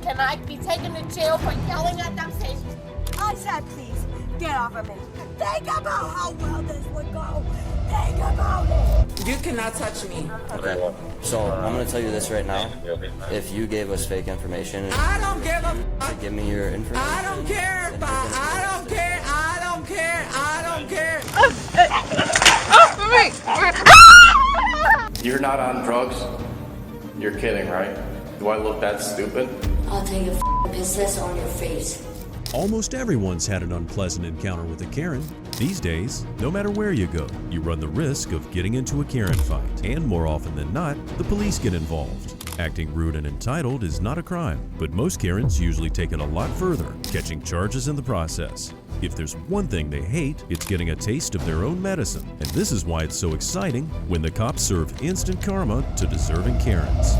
Can I be taken to jail for yelling at them saying, I said please, get off of me. Think about how well this would go. Think about it. You cannot touch me. Okay, so I'm gonna tell you this right now. If you gave us fake information, I don't give a to give me your information. I don't care about, I don't care, I don't care, I don't care. You're not on drugs? You're kidding, right? Do I look that stupid? I'll take a piss on your face. Almost everyone's had an unpleasant encounter with a Karen. These days, no matter where you go, you run the risk of getting into a Karen fight. And more often than not, the police get involved. Acting rude and entitled is not a crime, but most Karens usually take it a lot further, catching charges in the process. If there's one thing they hate, it's getting a taste of their own medicine. And this is why it's so exciting when the cops serve instant karma to deserving Karens.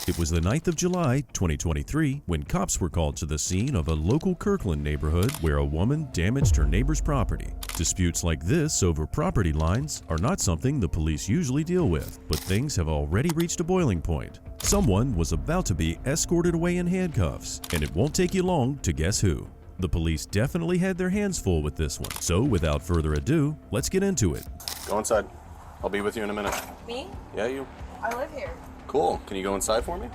It was the 9th of July, 2023, when cops were called to the scene of a local Kirkland neighborhood where a woman damaged her neighbor's property. Disputes like this over property lines are not something the police usually deal with, but things have already reached a boiling point. Someone was about to be escorted away in handcuffs, and it won't take you long to guess who. The police definitely had their hands full with this one. So without further ado, let's get into it. Go inside. I'll be with you in a minute. Me? Yeah, you. I live here. Cool. Can you go inside for me?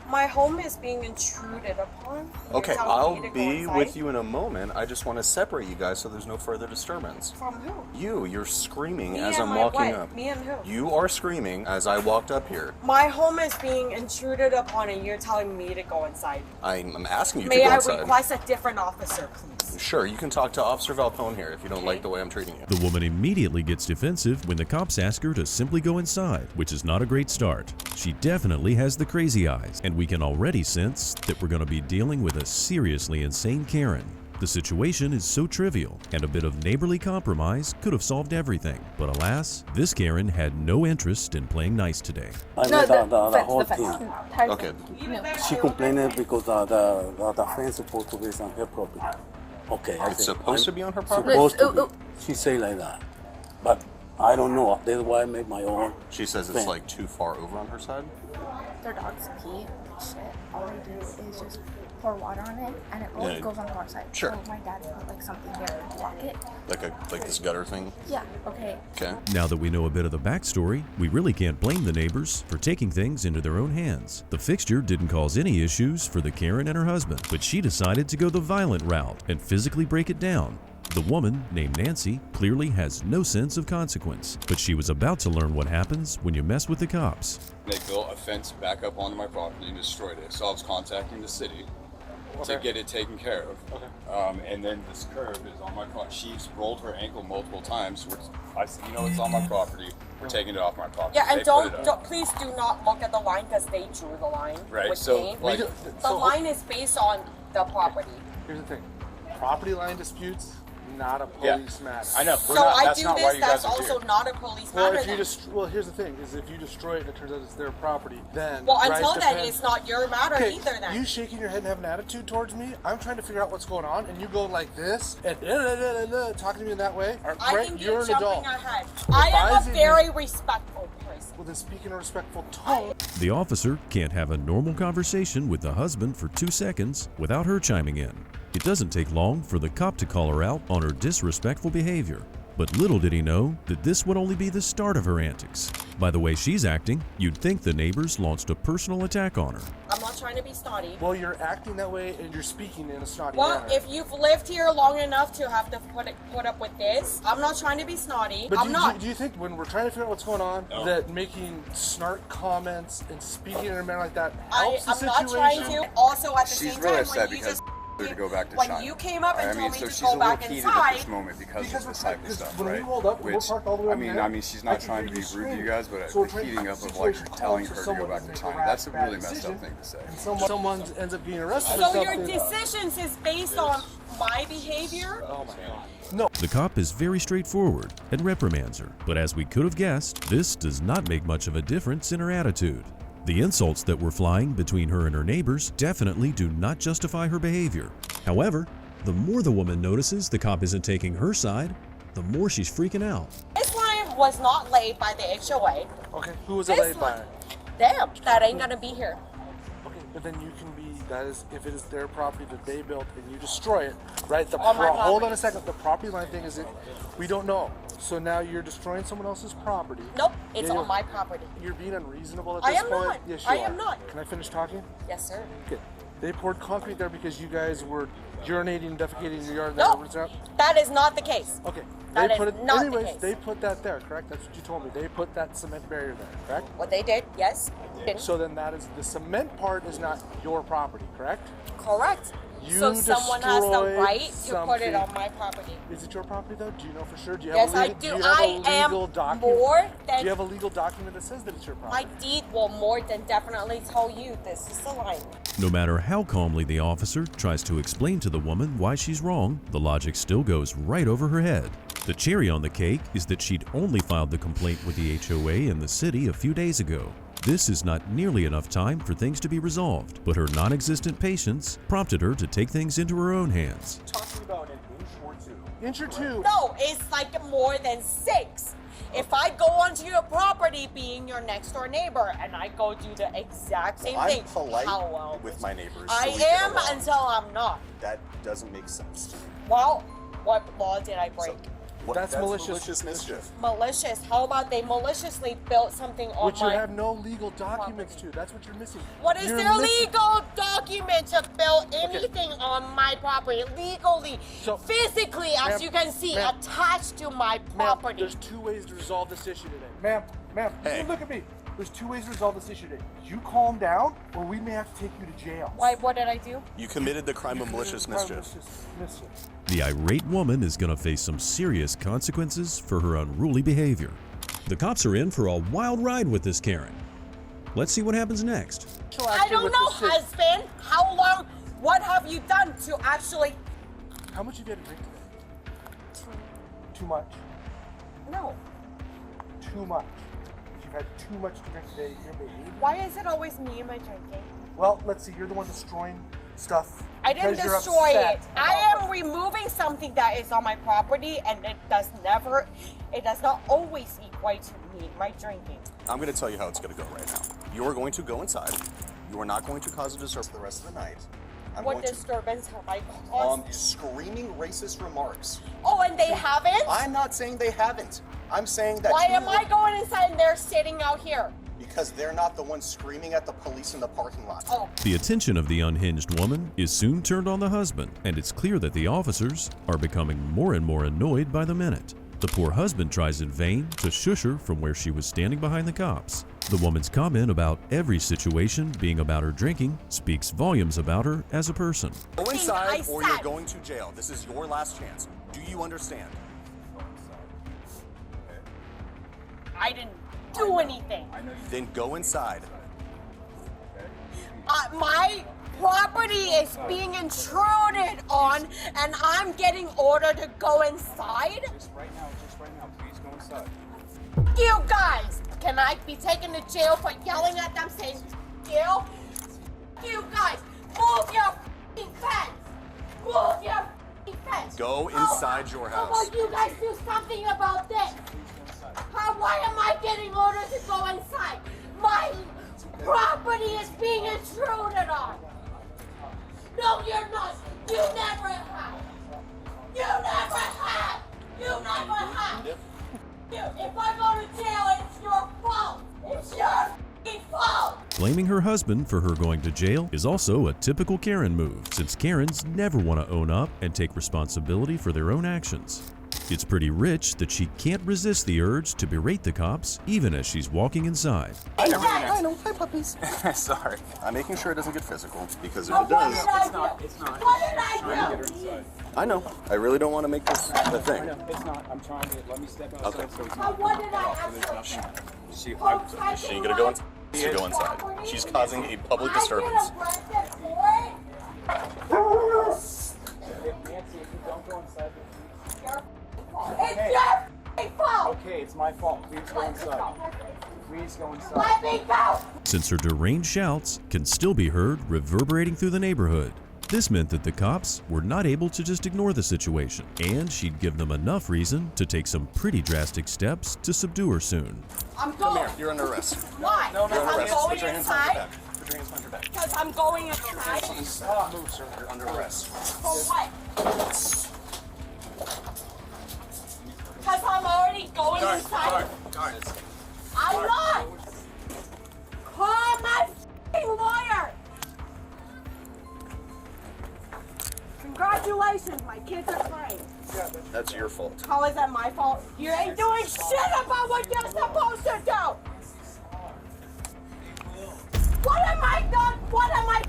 My home is being intruded upon. Okay, You're telling I'll me to go be inside? with you in a moment. I just want to separate you guys so there's no further disturbance. From who? You're screaming Me as and I'm my walking wife. up. Me and who? You are screaming as I walked up here. My home is being intruded upon and you're telling me to go inside. I'm asking you May to go I inside. request a different officer, please? Sure, you can talk to Officer Valpone here if you don't like the way I'm treating you. The woman immediately gets defensive when the cops ask her to simply go inside, which is not a great start. She definitely has the crazy eyes, and we can already sense that we're going to be dealing with a seriously insane Karen. The situation is so trivial, and a bit of neighborly compromise could have solved everything. But alas, this Karen had no interest in playing nice today. I know the whole thing. Okay. She complained because the fence supposed to be on her property. Okay, I It's said, supposed to be on her property? supposed to be. She say like that, but I don't know. That's why I make my own. She says it's fence. like too far over on her side? their dogs pee and shit, all they do is just pour water on it and it always goes on the far side. Sure. So my dad put like something there to block it. Like this gutter thing? Yeah, okay. Okay. Now that we know a bit of the backstory, we really can't blame the neighbors for taking things into their own hands. The fixture didn't cause any issues for the Karen and her husband, but she decided to go the violent route and physically break it down. The woman, named Nancy, clearly has no sense of consequence, but she was about to learn what happens when you mess with the cops. They built a fence back up onto my property and destroyed it, so I was contacting the city to get it taken care of. Okay. And then this curb is on my property. She's rolled her ankle multiple times. It's on my property. We're taking it off my property. Yeah, and They put it up. please do not look at the line because they drew the line. Right, with so, paint. like- the line is based on the property. Here's the thing. Property line disputes, not a police matter. I know. So I do this. That's are also here. not a police Well, matter. if you then. well, here's the thing: is if you destroy it and it turns out it's their property, then Well, right, until then, depends- it's not your matter Okay, either. Then you shaking your head and have an attitude towards me. I'm trying to figure out what's going on, and you go like this and talking to me in that way. I Right? think You're you're an jumping adult. ahead. I am a Advising you- very respectful person. Well, then speak in a respectful tone. The officer can't have a normal conversation with the husband for 2 seconds without her chiming in. It doesn't take long for the cop to call her out on her disrespectful behavior. But little did he know that this would only be the start of her antics. By the way she's acting, you'd think the neighbors launched a personal attack on her. I'm not trying to be snotty. Well, you're acting that way and you're speaking in a snotty Well, manner. if you've lived here long enough to have to put up with this, I'm not trying to be snotty. But I'm not. do you think when we're trying to figure out what's going on, that making snark comments and speaking in a manner like that helps the I'm not situation? trying to. Also, at the She's same really time, upset when you because just to go back to when China. you came up and told me so to she's go a little back heated inside, at this moment because of this type of stuff, when we right? rolled up, we were parked all the way over there. She's I not can trying to hear be you rude to you guys, but So we're the trying to heating keep up the of like situation telling calm her so to go someone back to doesn't China. make a That's a bad really messed up decision. thing to say. And someone ends up getting arrested. so for your something. decisions is based on my behavior. Oh my god. No. The cop is very straightforward and reprimands her, but as we could have guessed, this does not make much of a difference in her attitude. The insults that were flying between her and her neighbors definitely do not justify her behavior. However, the more the woman notices the cop isn't taking her side, the more she's freaking out. This line was not laid by the HOA. Okay, who was it This laid by? them that ain't gonna be here. Okay, but then you can be, that is, if it is their property that they built and you destroy it, right? On my Hold on property. a second. The property line thing is, we don't know. So now you're destroying someone else's property. Nope, it's Yeah, on my property. You're being unreasonable at I this am point. not. Yes, you I are. am not. Can I finish talking? Yes, sir. Okay. They poured concrete there because you guys were urinating and defecating in your yard. And No, that was out? that is not the case. Okay. That They is put it. not the Anyways, case. they put that there, correct? That's what you told me. They put that cement barrier there, correct? What they did, yes. So then that is, the cement part is not your property, correct? Correct. You So someone has the destroyed right to put it something. on my property. Is it your property though? Do you know for sure? Do you Yes, have a legal, I do. you have I a legal am document? more than. Do you have a legal document that says that it's your My property? deed will more than definitely tell you this is the line. No matter how calmly the officer tries to explain to the woman why she's wrong, the logic still goes right over her head. The cherry on the cake is that she'd only filed the complaint with the HOA in the city a few days ago. This is not nearly enough time for things to be resolved, but her non-existent patience prompted her to take things into her own hands. Talking about an inch or two. Inch or two? No, it's like more than 6. If I go onto your property, being your next door neighbor, and I go do the exact same I'm thing, polite how with my neighbors. I so we get am along. until I'm not. That doesn't make sense to me. Well, what law did I break? That's malicious mischief. Malicious. How about they maliciously built something on Which you my... have no legal documents to. That's what you're missing. What is You're their missing- legal document to build anything on my property legally, So, physically, as ma'am, you can see, ma'am, attached to my Ma'am, property? there's 2 ways to resolve this issue today. Ma'am, Hey. look at me. There's 2 ways to resolve this issue today. You calm down, or we may have to take you to jail. Why? What did I do? You committed the crime of malicious mischief. Mischief. The irate woman is going to face some serious consequences for her unruly behavior. The cops are in for a wild ride with this Karen. Let's see what happens next. I don't know, husband. How long? What have you done to actually? How much have you had to drink today? Too much. No. Too much. If you've had too much to drink today, you're behaving. Why is it always me and my drinking? Well, let's see. You're the one destroying stuff. I didn't because you're destroy it. upset I about am removing something that is on my property, and it does not always equate to me, my drinking. I'm going to tell you how it's going to go right now. You are going to go inside. You are not going to cause a disturbance for the rest of the night. What disturbance have I caused? Screaming racist remarks. Oh, and they haven't? I'm not saying they haven't. I'm saying that. Why am I going inside and they're sitting out here? Because they're not the ones screaming at the police in the parking lot. Oh. The attention of the unhinged woman is soon turned on the husband, and it's clear that the officers are becoming more and more annoyed by the minute. The poor husband tries in vain to shush her from where she was standing behind the cops. The woman's comment about every situation being about her drinking speaks volumes about her as a person. Go inside or you're going to jail. This is your last chance. Do you understand? I didn't do anything. Then go inside. My property is being intruded on, and I'm getting ordered to go inside? Just right now, please go inside. You guys, can I be taken to jail for yelling at them saying, Gil? You guys, move your f***ing fence! Move your f***ing fence! Go inside your house. How about you guys do something about this? Why am I getting ordered to go inside? My property is being intruded on! No, you're not! You never have! You never have! You never have! If I go to jail, it's your fault! It's your f***ing fault! Blaming her husband for her going to jail is also a typical Karen move, since Karens never want to own up and take responsibility for their own actions. It's pretty rich that she can't resist the urge to berate the cops even as she's walking inside. I know. Hi, puppies. Sorry. I'm making sure it doesn't get physical because if it does, It's not. What did I do? I know. I really don't want to make this a thing. It's not. I'm trying to let me step outside. Okay. So it's What did I actually do? She ain't gonna go inside. She's gonna go inside. She's causing a public disturbance. Nancy, if you don't go inside, It's your fault! okay, it's my fault. Please go inside. Please go inside. Let me go! Since her deranged shouts can still be heard reverberating through the neighborhood. This meant that the cops were not able to just ignore the situation, and she'd give them enough reason to take some pretty drastic steps to subdue her soon. I'm Come going. here. You're under arrest. Why? You're Because under I'm arrest. going Put your hands behind your inside. back. Put your hands behind your back. Because I'm going inside. Move, sir. You're under arrest. For what? Because I'm already going inside. I'm not. Call my f***ing lawyer. Congratulations, my kids are fine. That's your fault. How is that my fault? You ain't doing shit about what you're supposed to do. What am I done? What am I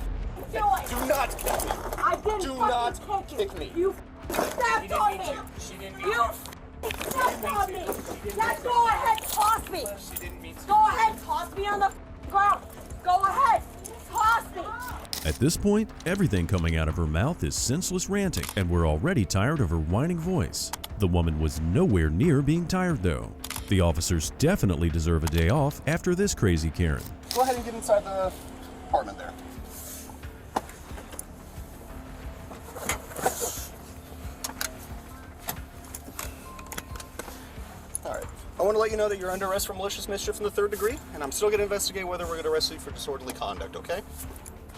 doing? Do not kick me. I didn't Do fucking not kick kick me. You stepped on me. You stepped on me. Now go ahead, toss me. Go ahead, toss me on the ground. Go ahead, toss me. At this point, everything coming out of her mouth is senseless ranting, and we're already tired of her whining voice. The woman was nowhere near being tired, though. The officers definitely deserve a day off after this crazy Karen. Go ahead and get inside the apartment there. All right. I want to let you know that you're under arrest for malicious mischief in the 3rd degree, and I'm still going to investigate whether we're going to arrest you for disorderly conduct, okay?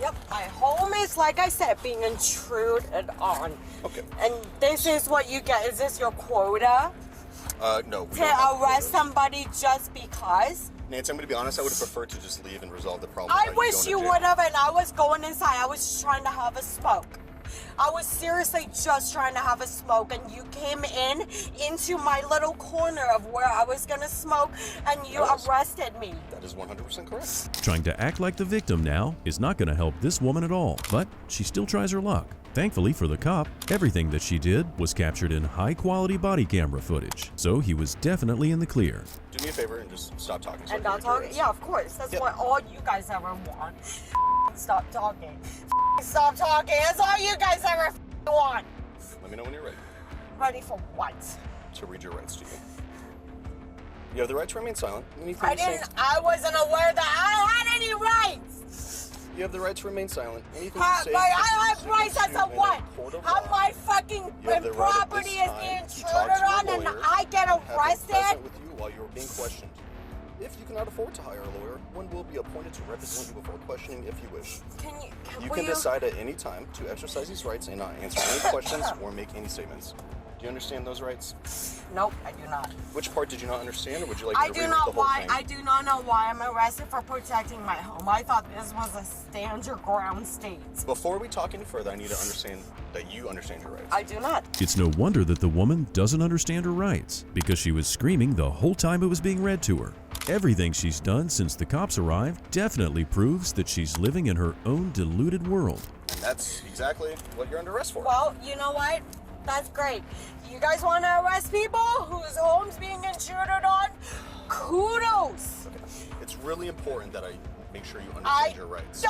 Yep, my home is, like I said, being intruded on. Okay. And this is what you get. Is this your quota? No. We To don't have arrest quotas. somebody just because? Nancy, I'm going to be honest, I would have preferred to just leave and resolve the problem. I without wish going to you jail. would have, and I was going inside. I was trying to have a smoke. I was seriously just trying to have a smoke, and you came into my little corner of where I was going to smoke, and you arrested me. That is 100% correct. Trying to act like the victim now is not going to help this woman at all, but she still tries her luck. Thankfully for the cop, everything that she did was captured in high-quality body camera footage, so he was definitely in the clear. Do me a favor and just stop talking. so And I not can get your talking? rights. Yeah, of course. That's Yep. what all you guys ever want. Stop talking. Stop talking. That's all you guys ever want. Let me know when you're ready Ready for what? to read your rights to you. You have the right to remain silent. Anything I you say- didn't. I wasn't aware that I had any rights. You have the right to remain silent. Anything How, you say I constitutes have rights as you a in what? court of How law. my fucking You have the right at property this is time being to talk intruded to a on, and lawyer I get and have them arrested. present with you while you're being questioned. If you cannot afford to hire a lawyer, one will be appointed to represent you before questioning if you wish. You will can decide at any time to exercise these rights and not answer any questions or make any statements. Do you understand those rights? Nope, I do not. Which part did you not understand, or would you like I me to do reread not the whole why. thing? I do not know why I'm arrested for protecting my home. I thought this was a stand your ground state. Before we talk any further, I need to understand that you understand your rights. I do not. It's no wonder that the woman doesn't understand her rights, because she was screaming the whole time it was being read to her. Everything she's done since the cops arrived definitely proves that she's living in her own deluded world. And that's exactly what you're under arrest for. Well, you know what? That's great. You guys want to arrest people whose home's being intruded on? Kudos. Okay. It's really important that I make sure you I understand your rights.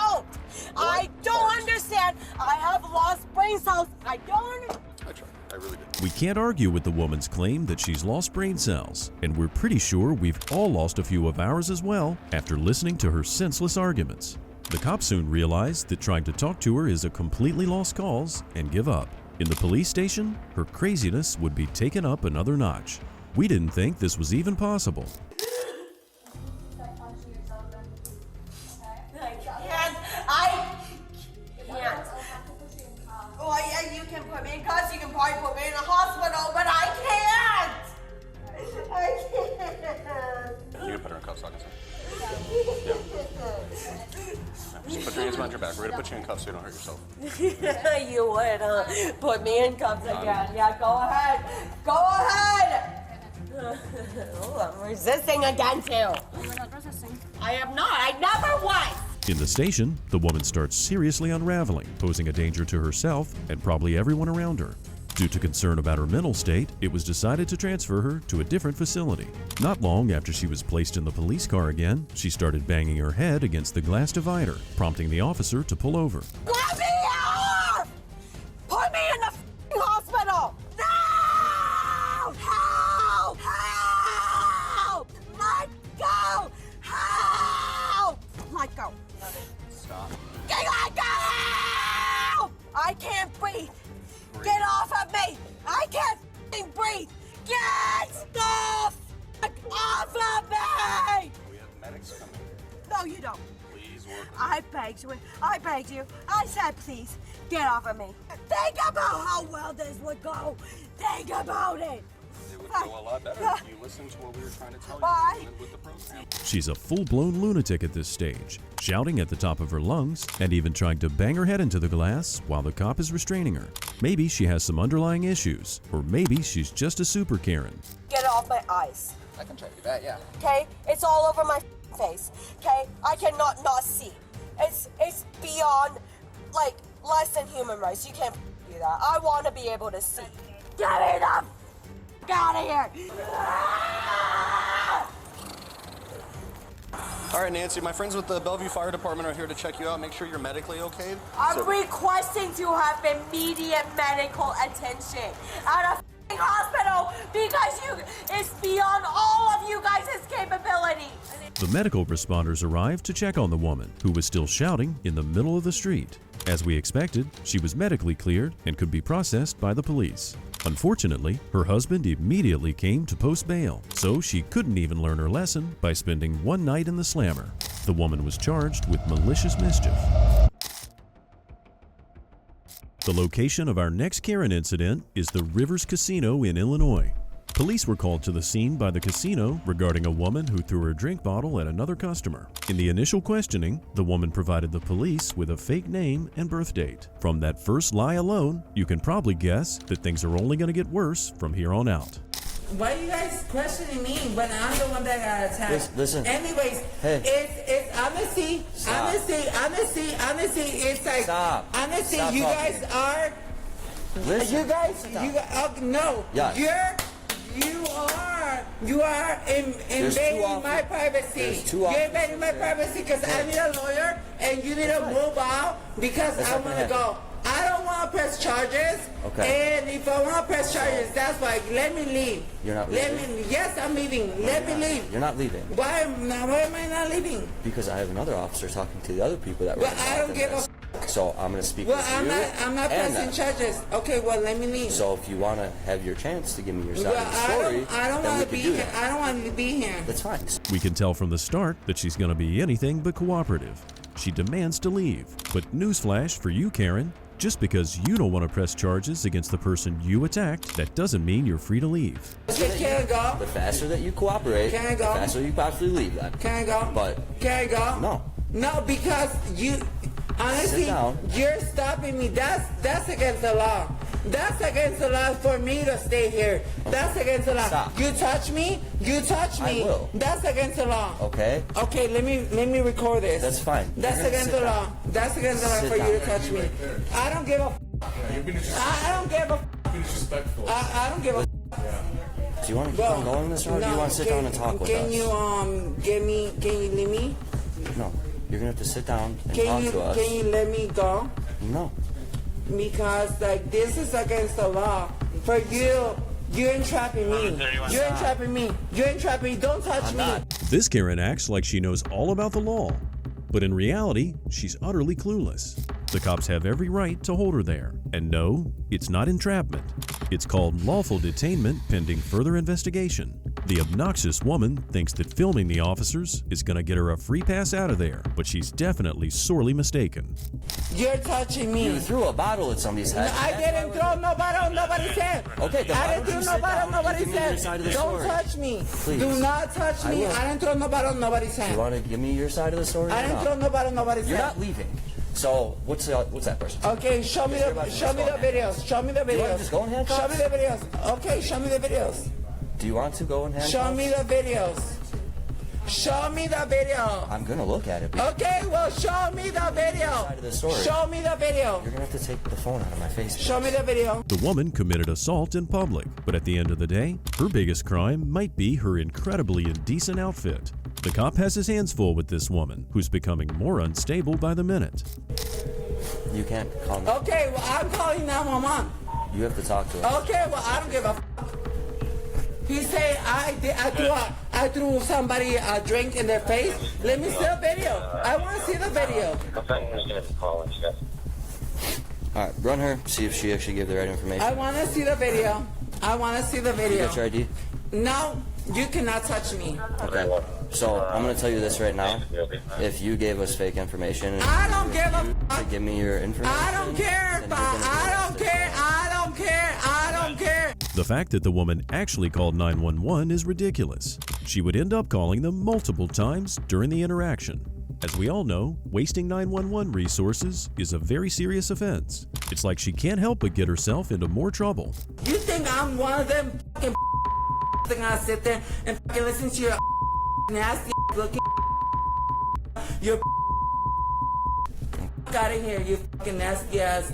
I don't understand. I have lost brain cells. I don't. I tried. I really did. We can't argue with the woman's claim that she's lost brain cells, and we're pretty sure we've all lost a few of ours as well after listening to her senseless arguments. The cops soon realized that trying to talk to her is a completely lost cause and give up. In the police station, her craziness would be taken up another notch. We didn't think this was even possible. I can't. Well, yeah, you can put me in cuffs. You can probably put me in a hospital, but I can't. I can't. You can put her in cuffs, I can say. Just put your hands behind your back. We're gonna put you in cuffs so you don't hurt yourself. You would, put me in cuffs again. Yeah, go ahead. Go ahead. Oh, I'm resisting again, too. We're not resisting. I am not. I never was. In the station, the woman starts seriously unraveling, posing a danger to herself and probably everyone around her. Due to concern about her mental state, it was decided to transfer her to a different facility. Not long after she was placed in the police car again, she started banging her head against the glass divider, prompting the officer to pull over. Let me off! Put me in the f***ing hospital! No! Help! Help! Let go! Help! Let go. Stop. Let go! Help! I can't breathe. Get off of me! I can't f***ing breathe! Get the f*** off of me! No, you don't. Please work. I begged you. I begged you. I said, please, get off of me. Think about how well this would go. Think about it. It would go a lot better if you listened to what we were trying to tell you Bye. with the program. She's a full-blown lunatic at this stage, shouting at the top of her lungs and even trying to bang her head into the glass while the cop is restraining her. Maybe she has some underlying issues, or maybe she's just a super Karen. Get it off my eyes. I can try to do that, yeah. Okay? It's all over my face. Okay? I cannot not see. It's beyond, like, less than human rights. You can't do that. I want to be able to see. Get me the out of here. All right, Nancy, my friends with the Bellevue Fire Department are here to check you out, make sure you're medically okay. I'm requesting to have immediate medical attention at a hospital because it's beyond all of you guys' capability. The medical responders arrived to check on the woman, who was still shouting in the middle of the street. As we expected, she was medically cleared and could be processed by the police. Unfortunately, her husband immediately came to post bail, so she couldn't even learn her lesson by spending one night in the slammer. The woman was charged with malicious mischief. The location of our next Karen incident is the Rivers Casino in Illinois. Police were called to the scene by the casino regarding a woman who threw her drink bottle at another customer. In the initial questioning, the woman provided the police with a fake name and birth date. From that first lie alone, you can probably guess that things are only going to get worse from here on out. Why are you guys questioning me when I'm the one that got attacked? Listen. Anyways, Hey. it's honestly, it's like, Stop. honestly, Stop you talking. guys are, Listen. you guys, no, Yes. you are invading my privacy. You're invading my privacy because I need a lawyer and you need to move out because That's I not want gonna to go. I don't want to press charges. Okay. And if I want to press charges, that's why. Let me leave. You're not leaving? Yes, I'm leaving. Let me leave. You're not leaving. Why am I not leaving? Because I have another officer talking to the other people that were Well, I don't give a So I'm going to speak Well, with I'm you not and pressing them. charges. Okay, well, let me leave. So if you want to have your chance to give me your side Well, of the story, I don't then want we to be can do here. that. I don't want to be here. That's fine. We can tell from the start that she's going to be anything but cooperative. She demands to leave. But newsflash for you, Karen, just because you don't want to press charges against the person you attacked, that doesn't mean you're free to leave. Okay, can I go? The faster that you cooperate, Can I go? the faster you possibly leave then. Can I go? But Can I go? no. No, because you, honestly, Sit down. you're stopping me. That's against the law. That's against the law for me to stay here. That's against the law. Stop. You touch me. I will. That's against the law. Okay? Okay, let me record this. That's fine. That's You're gonna against sit the down. law. That's against the law Sit for you to down. touch me. I don't give a. I don't give a. I don't give a. Do you want to keep on going this route, or do you want to sit down and talk with us? Can you leave me? No. You're going to have to sit down and Can talk you to us. can you let me go? No. Because like this is against the law. For you, you're entrapping me. You're entrapping me. You're entrapping me. Don't touch me. This Karen acts like she knows all about the law, but in reality, she's utterly clueless. The cops have every right to hold her there. And no, it's not entrapment. It's called lawful detainment pending further investigation. The obnoxious woman thinks that filming the officers is going to get her a free pass out of there, but she's definitely sorely mistaken. You're touching me. You threw a bottle at somebody's head. I didn't throw no bottle on nobody's head. Okay, then I why didn't don't you throw no sit bottle down on nobody's and give me your head. side of the Don't story? touch me. Please. Do not touch I me. will. I didn't throw no bottle on nobody's Do head. you want to give me your side of the story? I or didn't not? throw no bottle on nobody's You're head. not leaving. So what's that person? Okay, show me the videos. Show me the You want to videos. just go in handcuffs? Show me the videos. Okay, show me the videos. Do you want to go in handcuffs? Show me the videos. Show me the video. I'm gonna look at it. But Okay, well, show me the video. side of the story. Show me the video. You're gonna have to take the phone out of my face. Show me the video. The woman committed assault in public, but at the end of the day, her biggest crime might be her incredibly indecent outfit. The cop has his hands full with this woman, who's becoming more unstable by the minute. You can't call me. Okay, well, I'm calling 911. You have to talk to us. Okay, well, I don't give a f***. He say I threw somebody a drink in their face. Let me see the video. I want to see the video. Alright, run her, see if she actually gave the right information. I want to see the video. I want to see the You video. got your ID? No, you cannot touch me. Okay. So I'm gonna tell you this right now. If you gave us fake information, and I don't give a to give me your information. I don't care, then but you're gonna be I don't arrested care. for it. I don't care. I don't care. The fact that the woman actually called 911 is ridiculous. She would end up calling them multiple times during the interaction. As we all know, wasting 911 resources is a very serious offense. It's like she can't help but get herself into more trouble. You think I'm one of them fucking that gonna sit there and fucking listen to your nasty looking your out of here, you fucking nasty ass.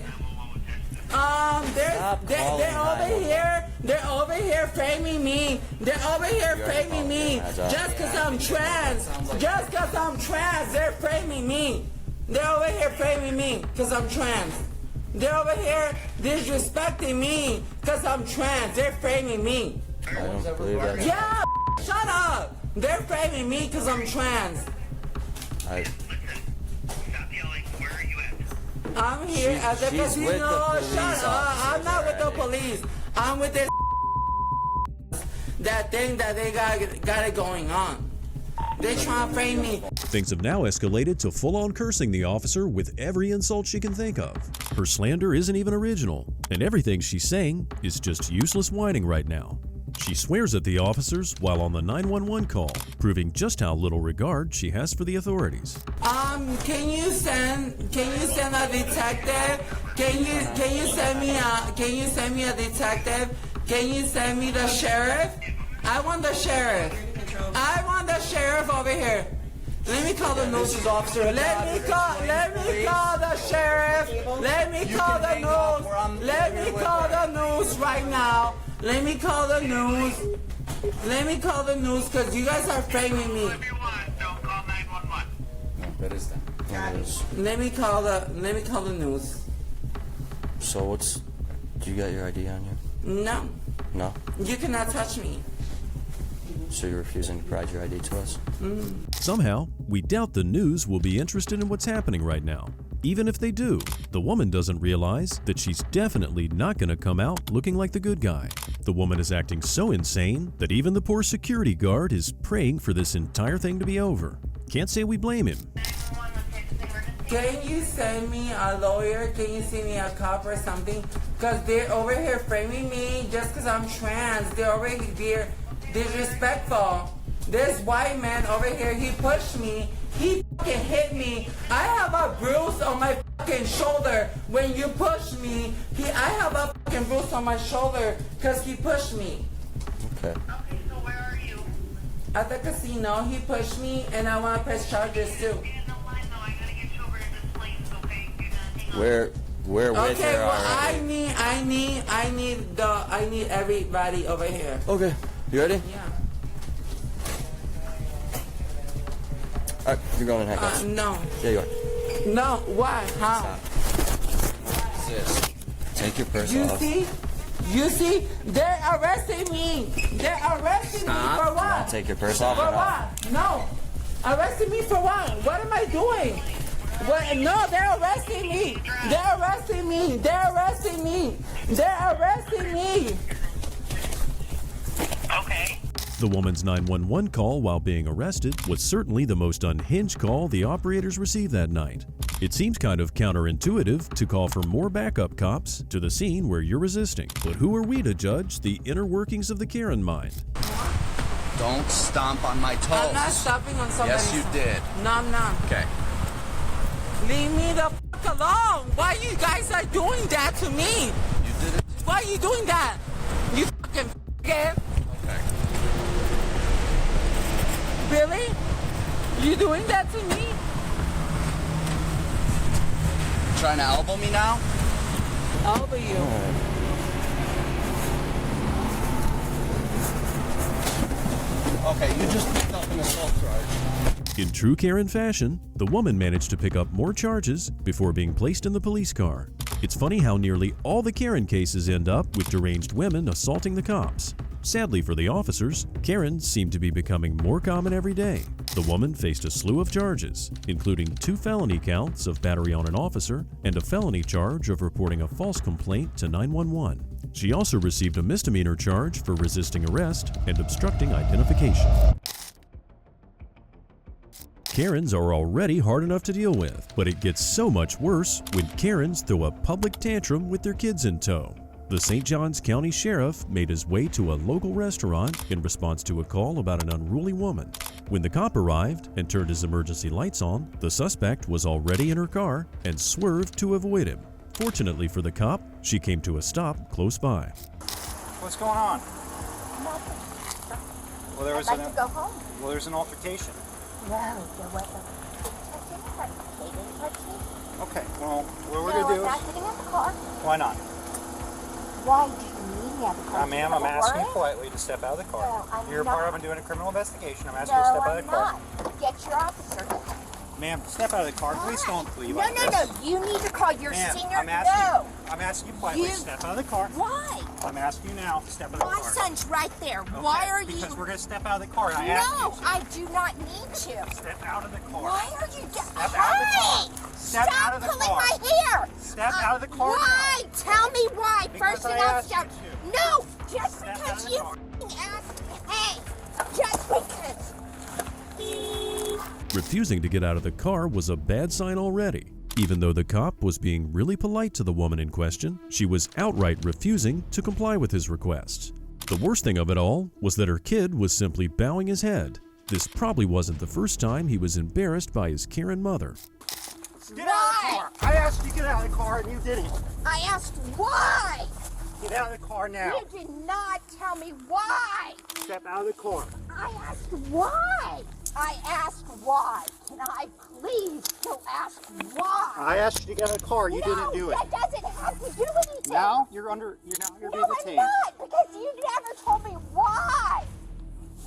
They're over here framing me. They're over here framing me. Just cause I'm trans. Just cause I'm trans, they're framing me. They're over here framing me cause I'm trans. They're over here disrespecting me cause I'm trans. They're framing me. I don't believe that. Yeah, shut up. They're framing me cause I'm trans. I'm here at the casino. With the police Shut up. I'm not with the police. I'm with this that thing that they got it going on. They trying to frame me. Things have now escalated to full-on cursing the officer with every insult she can think of. Her slander isn't even original, and everything she's saying is just useless whining right now. She swears at the officers while on the 911 call, proving just how little regard she has for the authorities. Can you send a detective? Can you send me a detective? Can you send me the sheriff? I want the sheriff. I want the sheriff over here. Let me call the news officer. Let me call the sheriff. Let me call the news. Let me call the news right now. Let me call the news. Let me call the news because you guys are framing me. Let me call the news. So do you got your ID on you? No. No? You cannot touch me. So you're refusing to provide your ID to us? Somehow, we doubt the news will be interested in what's happening right now. Even if they do, the woman doesn't realize that she's definitely not going to come out looking like the good guy. The woman is acting so insane that even the poor security guard is praying for this entire thing to be over. Can't say we blame him. Can you send me a lawyer? Can you send me a cop or something? Because they're over here framing me just because I'm trans. They're already there. Disrespectful. This white man over here, he pushed me. He fucking hit me. I have a bruise on my fucking shoulder when you pushed me. I have a fucking bruise on my shoulder because he pushed me. Okay. Okay, so where are you? At the casino, he pushed me and I want to press charges too. Where with Okay, her well, already? I need everybody over here. Okay. You ready? Yeah. Alright, you're going in handcuffs. No. Yeah, you are. No, why? How? Sis, take your purse off. You see? They're arresting me. They're arresting me for what? Take your purse off. For what? No. Arresting me for what? What am I doing? What? No, they're arresting me. They're arresting me. They're arresting me. They're arresting me. Okay. The woman's 911 call while being arrested was certainly the most unhinged call the operators received that night. It seems kind of counterintuitive to call for more backup cops to the scene where you're resisting. But who are we to judge the inner workings of the Karen mind? Don't stomp on my toes. I'm not stopping on somebody. Yes, you did. No, I'm not. Okay. Leave me the fuck alone. Why you guys are doing that to me? You did it. Why are you doing that? You fucking f***ing. Okay. Really? You doing that to me? Trying to elbow me now? Elbow you. Okay, you just picked up an assault charge. In true Karen fashion, the woman managed to pick up more charges before being placed in the police car. It's funny how nearly all the Karen cases end up with deranged women assaulting the cops. Sadly for the officers, Karens seem to be becoming more common every day. The woman faced a slew of charges, including 2 felony counts of battery on an officer and a felony charge of reporting a false complaint to 911. She also received a misdemeanor charge for resisting arrest and obstructing identification. Karens are already hard enough to deal with, but it gets so much worse when Karens throw a public tantrum with their kids in tow. The St. Johns County Sheriff made his way to a local restaurant in response to a call about an unruly woman. When the cop arrived and turned his emergency lights on, the suspect was already in her car and swerved to avoid him. Fortunately for the cop, she came to a stop close by. What's going on? Nothing. Well, I'd like to go home. Well, there's an altercation. No, there wasn't. Okay, well, what we're No, going to do I'm not is... getting out the car. Why not? Why do you need me out of the car? Ma'am, I'm asking you politely to step out of the car. No, I'm You're not. part of doing a criminal investigation. I'm asking you to step out of the car. No, I'm not. Get your officer. Ma'am, step out of the car. Please don't leave No, like no, this. no. You need to call your Ma'am, senior. I'm asking you politely to step out of the car. Why? I'm asking you now to step out of the My car. son's right there. Okay, Why are you? Because we're going to step out of the car. And I No, asked you I do not need to. step out of the car. Why are you? Step out of the car. Step Stop out of the pulling car. my hair. Step out of the car. Why? Now. Tell me why. Because First and I I'll asked stop. you No, just Step out because of you the car. asked. Hey, just because. Refusing to get out of the car was a bad sign already. Even though the cop was being really polite to the woman in question, she was outright refusing to comply with his request. The worst thing of it all was that her kid was simply bowing his head. This probably wasn't the first time he was embarrassed by his Karen mother. Get out of the car. I asked you to get out of the car and you didn't. I asked why. Get out of the car now. You did not tell me why. Step out of the car. I asked why. I asked why. Can I please go ask why? I asked you to get out of the car. You No, didn't do it. that doesn't have to do anything. Now you're being No, detained. I'm not, because you never told me why.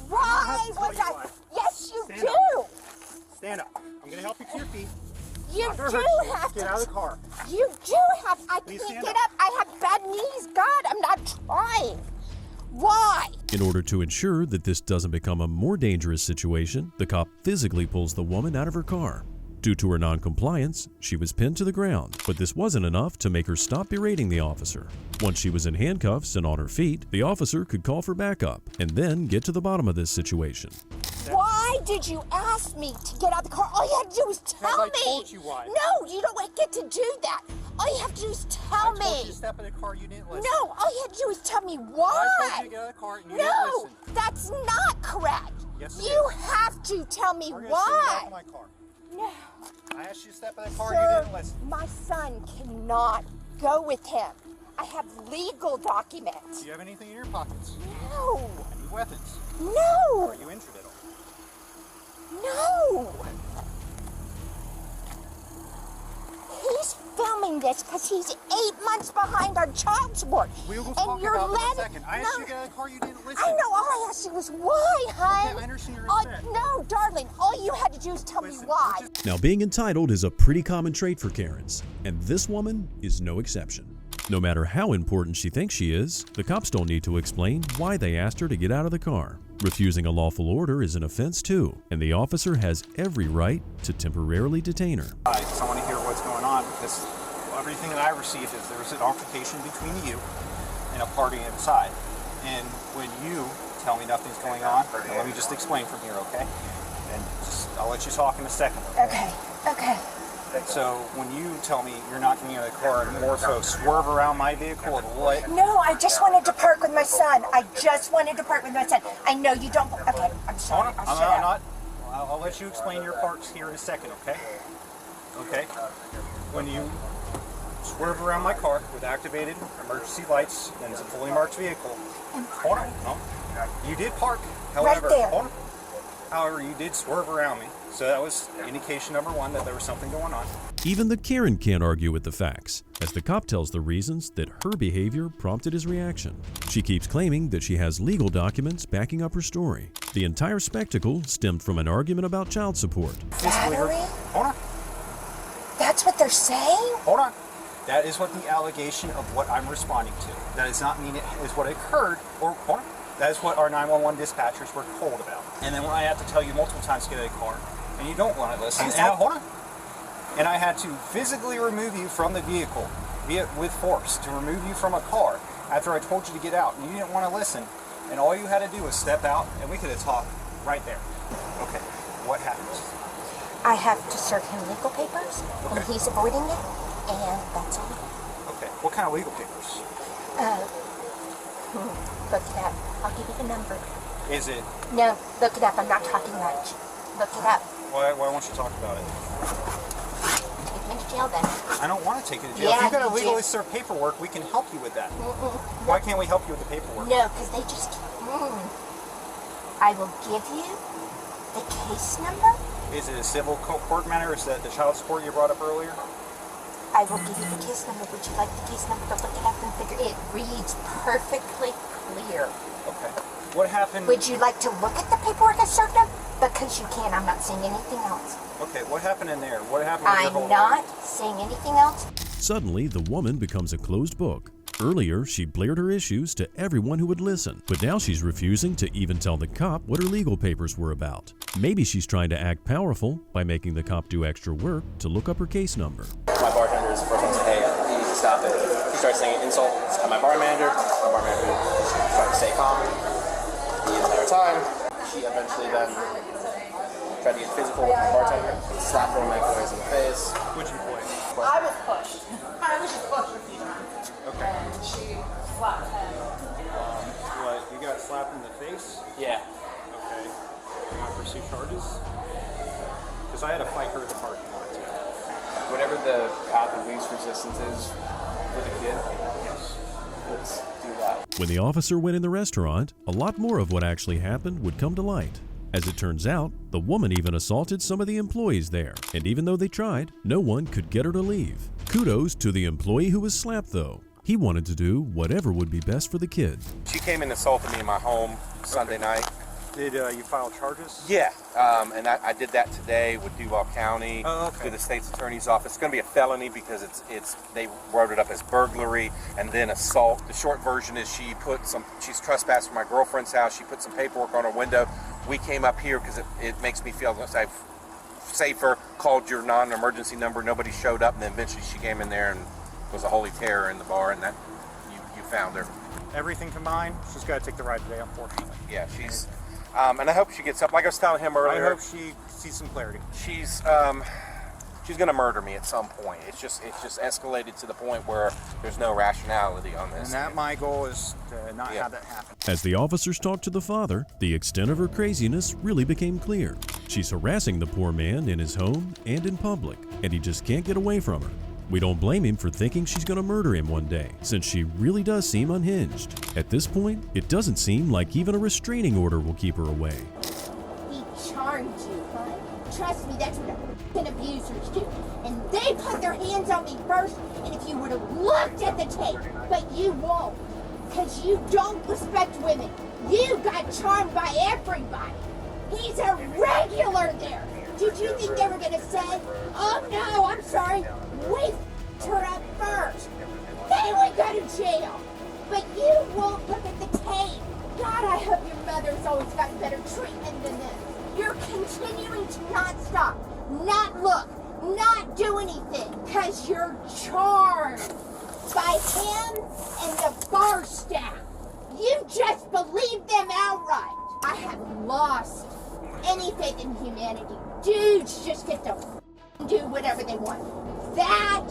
Why tell was you I? why. Yes, you Stand do. up. Stand up. I'm going to help you to your feet. You Not gonna do hurt you. have Get to. out of the car. You do have. I Please can't stand get up. up. I have bad knees. God, I'm not trying. Why? In order to ensure that this doesn't become a more dangerous situation, the cop physically pulls the woman out of her car. Due to her non-compliance, she was pinned to the ground, but this wasn't enough to make her stop berating the officer. Once she was in handcuffs and on her feet, the officer could call for backup and then get to the bottom of this situation. Why did you ask me to get out of the car? All you had to do was tell me. I told you why. No, you don't get to do that. All you have to do is tell I me. told you to step in the car. You didn't listen. No, all you had to do is tell me why. I told you to get out of the car and you didn't No, listen. that's not correct. Yes, it you is. have to tell me We're gonna send you back why. to my car. No. I asked you to step in the car Sir, and you didn't listen. my son cannot go with him. I have legal documents. Do you have anything in your pockets? No. Any weapons? No. Are you injured at all? No. He's filming this because he's 8 months behind on child support. We'll and talk you're about it in a letting. second. I asked you to get out of the car. You didn't listen. I know. All I asked you was why, hon. Okay, I understand you're upset. No, darling. All you had to do is tell me why. Now, being entitled is a pretty common trait for Karens, and this woman is no exception. No matter how important she thinks she is, the cops don't need to explain why they asked her to get out of the car. Refusing a lawful order is an offense too, and the officer has every right to temporarily detain her. I just want to hear what's going on because everything that I received is there was an altercation between you and a party inside. And when you tell me nothing's going on, let me just explain from here, okay? And I'll let you talk in a second. Okay. Okay. So when you tell me you're not getting out of the car and more folks swerve around my vehicle at a light. No, I just wanted to park with my son. I just wanted to park with my son. I know you don't. Okay, I'm sorry. I'll let you explain your parts here in a second, okay? Okay. When you swerve around my car with activated emergency lights and it's a fully marked vehicle. Hold on. No. You did park. However, right there. Hold on. However, you did swerve around me. So that was indication number one that there was something going on. Even the Karen can't argue with the facts, as the cop tells the reasons that her behavior prompted his reaction. She keeps claiming that she has legal documents backing up her story. The entire spectacle stemmed from an argument about child support. Battery? Hold on. That's what they're saying? Hold on. That is what the allegation of what I'm responding to. That does not mean it is what occurred, or hold on. That is what our 911 dispatchers were told about. And then when I have to tell you multiple times to get out of the car, and you don't want to listen, hold on. And I had to physically remove you from the vehicle, with force, to remove you from a car after I told you to get out, and you didn't want to listen. And all you had to do was step out, and we could have talked right there. Okay, what happened? I have to serve him legal papers, and he's avoiding it, and that's all. Okay. What kind of legal papers? Look it up. I'll give you the number. Is it? No, look it up. I'm not talking much. Look it up. Why won't you talk about it? Take me to jail then. I don't want to take you to jail. Yeah, if you've got to you legally do. serve paperwork, we can help you with that. Why can't we help you with the paperwork? No, because they just... I will give you the case number. Is it a civil court matter? Is that the child support you brought up earlier? I will give you the case number. Would you like the case number to look it up and figure it reads perfectly clear. Okay. What happened? Would you like to look at the paperwork I served him? Because you can. I'm not saying anything else. Okay, what happened in there? What happened with your whole I'm not saying anything else. Suddenly, the woman becomes a closed book. Earlier, she blared her issues to everyone who would listen, but now she's refusing to even tell the cop what her legal papers were about. Maybe she's trying to act powerful by making the cop do extra work to look up her case number. My bartender is the first one to say, hey, you need to stop it. He starts saying insults at my bar manager. My bar manager tried to stay calm the entire time. She eventually then tried to get physical with my bartender, slapped her in my voice in the face. What'd you play? I was pushed. I was just pushed a few times. Okay. And she slapped him. What, you got slapped in the face? Yeah. Okay. You want to pursue charges? Because I had to fight her in the parking lot too. Whatever the path of least resistance is for the kid, yes, let's do that. When the officer went in the restaurant, a lot more of what actually happened would come to light. As it turns out, the woman even assaulted some of the employees there, and even though they tried, no one could get her to leave. Kudos to the employee who was slapped though. He wanted to do whatever would be best for the kid. She came and assaulted me in my home Sunday night. Did you file charges? Yeah, and I did that today with Duval County through the state's attorney's office. It's going to be a felony because they wrote it up as burglary and then assault. The short version is she's trespassed from my girlfriend's house. She put some paperwork on her window. We came up here because it makes me feel safer. Called your non-emergency number. Nobody showed up, and then eventually she came in there and was a holy terror in the bar, and that you found her. Everything combined, she's got to take the ride today, unfortunately. Yeah, she's. And I hope she gets up. Like I was telling him earlier, I hope she sees some clarity. She's gonna murder me at some point. It's just escalated to the point where there's no rationality on this. And that my goal is to not have that happen. As the officers talked to the father, the extent of her craziness really became clear. She's harassing the poor man in his home and in public, and he just can't get away from her. We don't blame him for thinking she's going to murder him one day, since she really does seem unhinged. At this point, it doesn't seem like even a restraining order will keep her away. He charmed you, huh? Trust me, that's what f***ing abusers do. And they put their hands on me first, and if you would have looked at the tape, but you won't, because you don't respect women. You got charmed by everybody. He's a regular there. Did you think they were going to say, oh no, I'm sorry, we f***ed her up first? They would go to jail. But you won't look at the tape. God, I hope your mother's always gotten better treatment than this. You're continuing to not stop, not look, not do anything, because you're charmed by him and the bar staff. You just believe them outright. I have lost any faith in humanity. Dudes just get to do whatever they want. That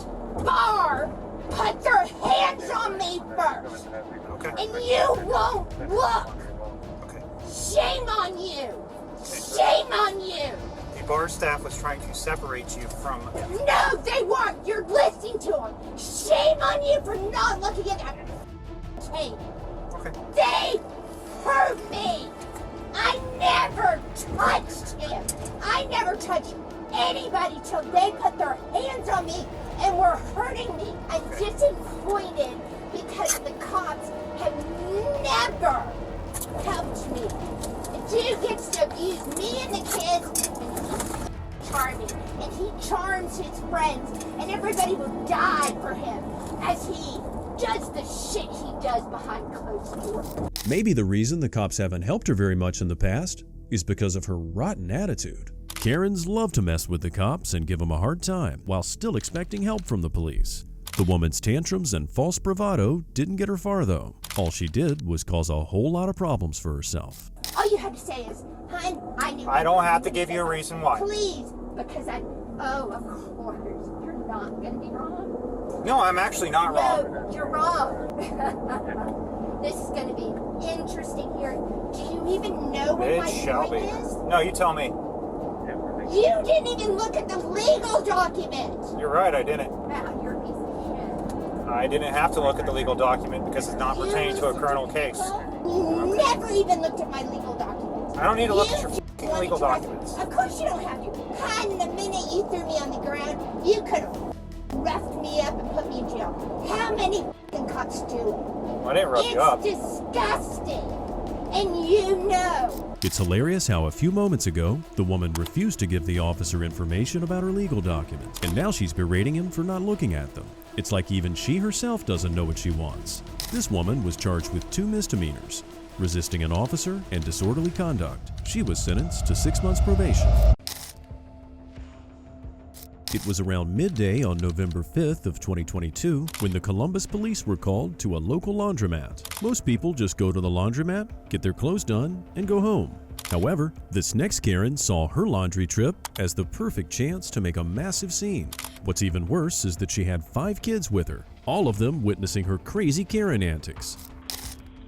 bar put their hands on me first. Okay. And you won't look. Okay. Shame on you. Shame on you. The bar staff was trying to separate you from... No, they weren't. You're listening to them. Shame on you for not looking at that tape. Okay. They hurt me. I never touched him. I never touched anybody till they put their hands on me and were hurting me. I'm disappointed because the cops have never helped me. The dude gets to abuse me and the kids, and he's charming, and he charms his friends, and everybody will die for him as he does the shit he does behind closed doors. Maybe the reason the cops haven't helped her very much in the past is because of her rotten attitude. Karens love to mess with the cops and give them a hard time while still expecting help from the police. The woman's tantrums and false bravado didn't get her far though. All she did was cause a whole lot of problems for herself. All you have to say is, hun, I knew. I don't have to give you a reason why. Please, Because of course, you're not gonna be wrong. No, I'm actually not wrong. No, you're wrong. This is gonna be interesting here. Do you even know what my point is? No, you tell me. You didn't even look at the legal document. You're right, I didn't. Wow, you're a piece of shit. I didn't have to look at the legal document because it's not pertaining to a criminal case. You never even looked at my legal document. I don't need to look at your f***ing legal documents. Of course you don't have to. And the minute you threw me on the ground, you could have roughed me up and put me in jail. How many f***ing cops do it? I didn't rough you up. It's disgusting. And you know. It's hilarious how a few moments ago, the woman refused to give the officer information about her legal documents, and now she's berating him for not looking at them. It's like even she herself doesn't know what she wants. This woman was charged with 2 misdemeanors, resisting an officer and disorderly conduct. She was sentenced to 6 months probation. It was around midday on November 5th of 2022 when the Columbus police were called to a local laundromat. Most people just go to the laundromat, get their clothes done, and go home. However, this next Karen saw her laundry trip as the perfect chance to make a massive scene. What's even worse is that she had 5 kids with her, all of them witnessing her crazy Karen antics.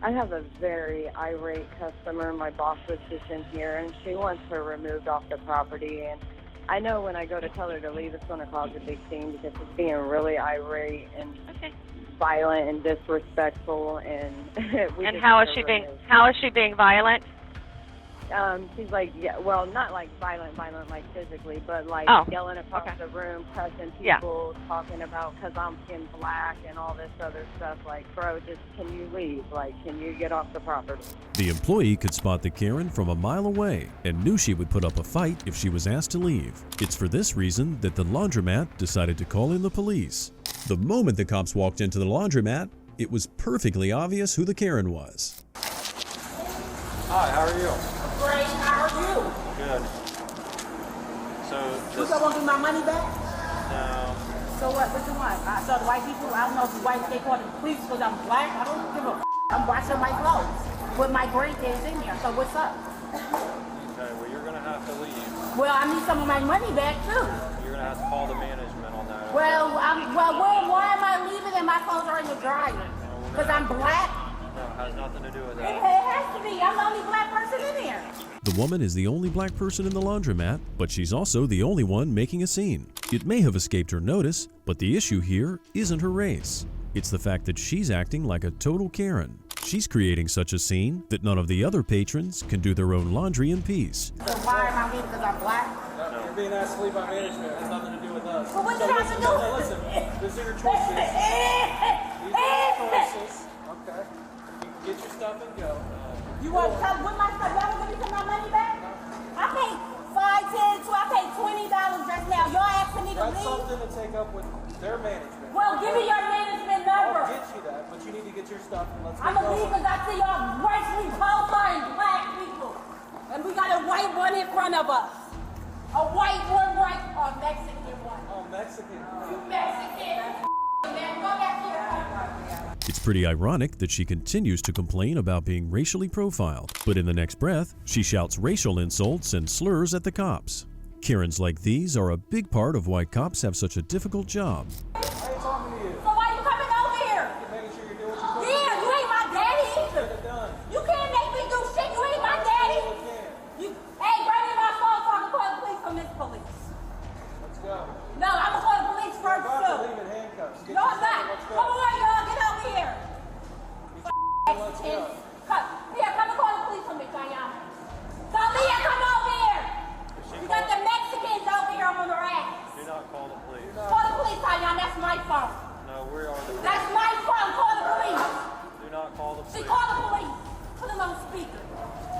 I have a very irate customer. My boss was just in here, and she wants her removed off the property. And I know when I go to tell her to leave, it's going to cause a big scene because she's being really irate and violent and disrespectful. And and how is she being? How is she being violent? She's like, yeah, well, not like violent like physically, but like yelling across the room, cussing people, talking about because I'm skin black and all this other stuff. Like, bro, just can you leave? Like, can you get off the property? The employee could spot the Karen from a mile away and knew she would put up a fight if she was asked to leave. It's for this reason that the laundromat decided to call in the police. The moment the cops walked into the laundromat, it was perfectly obvious who the Karen was. Hi, how are you? Great, how are you? Good. So You don't want to give my money back? No. So what you want? So the white people, I don't know if the white, they call the police because I'm black. I don't give a f***. I'm washing my clothes with my grandkids in here. So what's up? Okay, well you're going to have to leave. Well, I need some of my money back too. You're going to have to call the management on that. Well, why am I leaving and my clothes are in the dryer? Because I'm black? No, it has nothing to do with It that. has to be. I'm the only black person in here. The woman is the only black person in the laundromat, but she's also the only one making a scene. It may have escaped her notice, but the issue here isn't her race. It's the fact that she's acting like a total Karen. She's creating such a scene that none of the other patrons can do their own laundry in peace. So why am I leaving because I'm black? No, you're being asked to leave by management. It has nothing to do with us. But what did I have to do? No, listen. These are your choices. These are your choices. Okay. You can get your stuff and go. You want to tell what my stuff? Y'all want me to my money back? I paid $5, $10, $12, I paid $20 just now. Y'all asking me to leave? That's something to take up with their management. Well, give me your management number. I'll get you that, but you need to get your stuff and let's I'm get going to leave going. because I see y'all racially profiling black people. And we got a white one in front of us. A white one right, or a Mexican one. Oh, Mexican. You Mexican. Man, go back to your country. It's pretty ironic that she continues to complain about being racially profiled, but in the next breath, she shouts racial insults and slurs at the cops. Karens like these are a big part of why cops have such a difficult job. I ain't talking to you. So why you coming over here? You're making sure you're doing what you're Yeah, you ain't my daddy either. Get it done. You can't make me do shit. You ain't my daddy. Hey, bring me my phone so I can call the police from this police. Let's go. No, I'm gonna call the police first You're about to too. leave in handcuffs. Get No, your I'm stuff not. and let's go. Come on, y'all, get over here. Let's go. Here, come and call the police for me, Tanya. So, Leah, come over here. We got the Mexicans over here on their ass. Do not call the police. Call the police, Tanya. That's my phone. No, we are the That's my phone. Call the police. Do not call the See, police. call the police. Put it on speaker.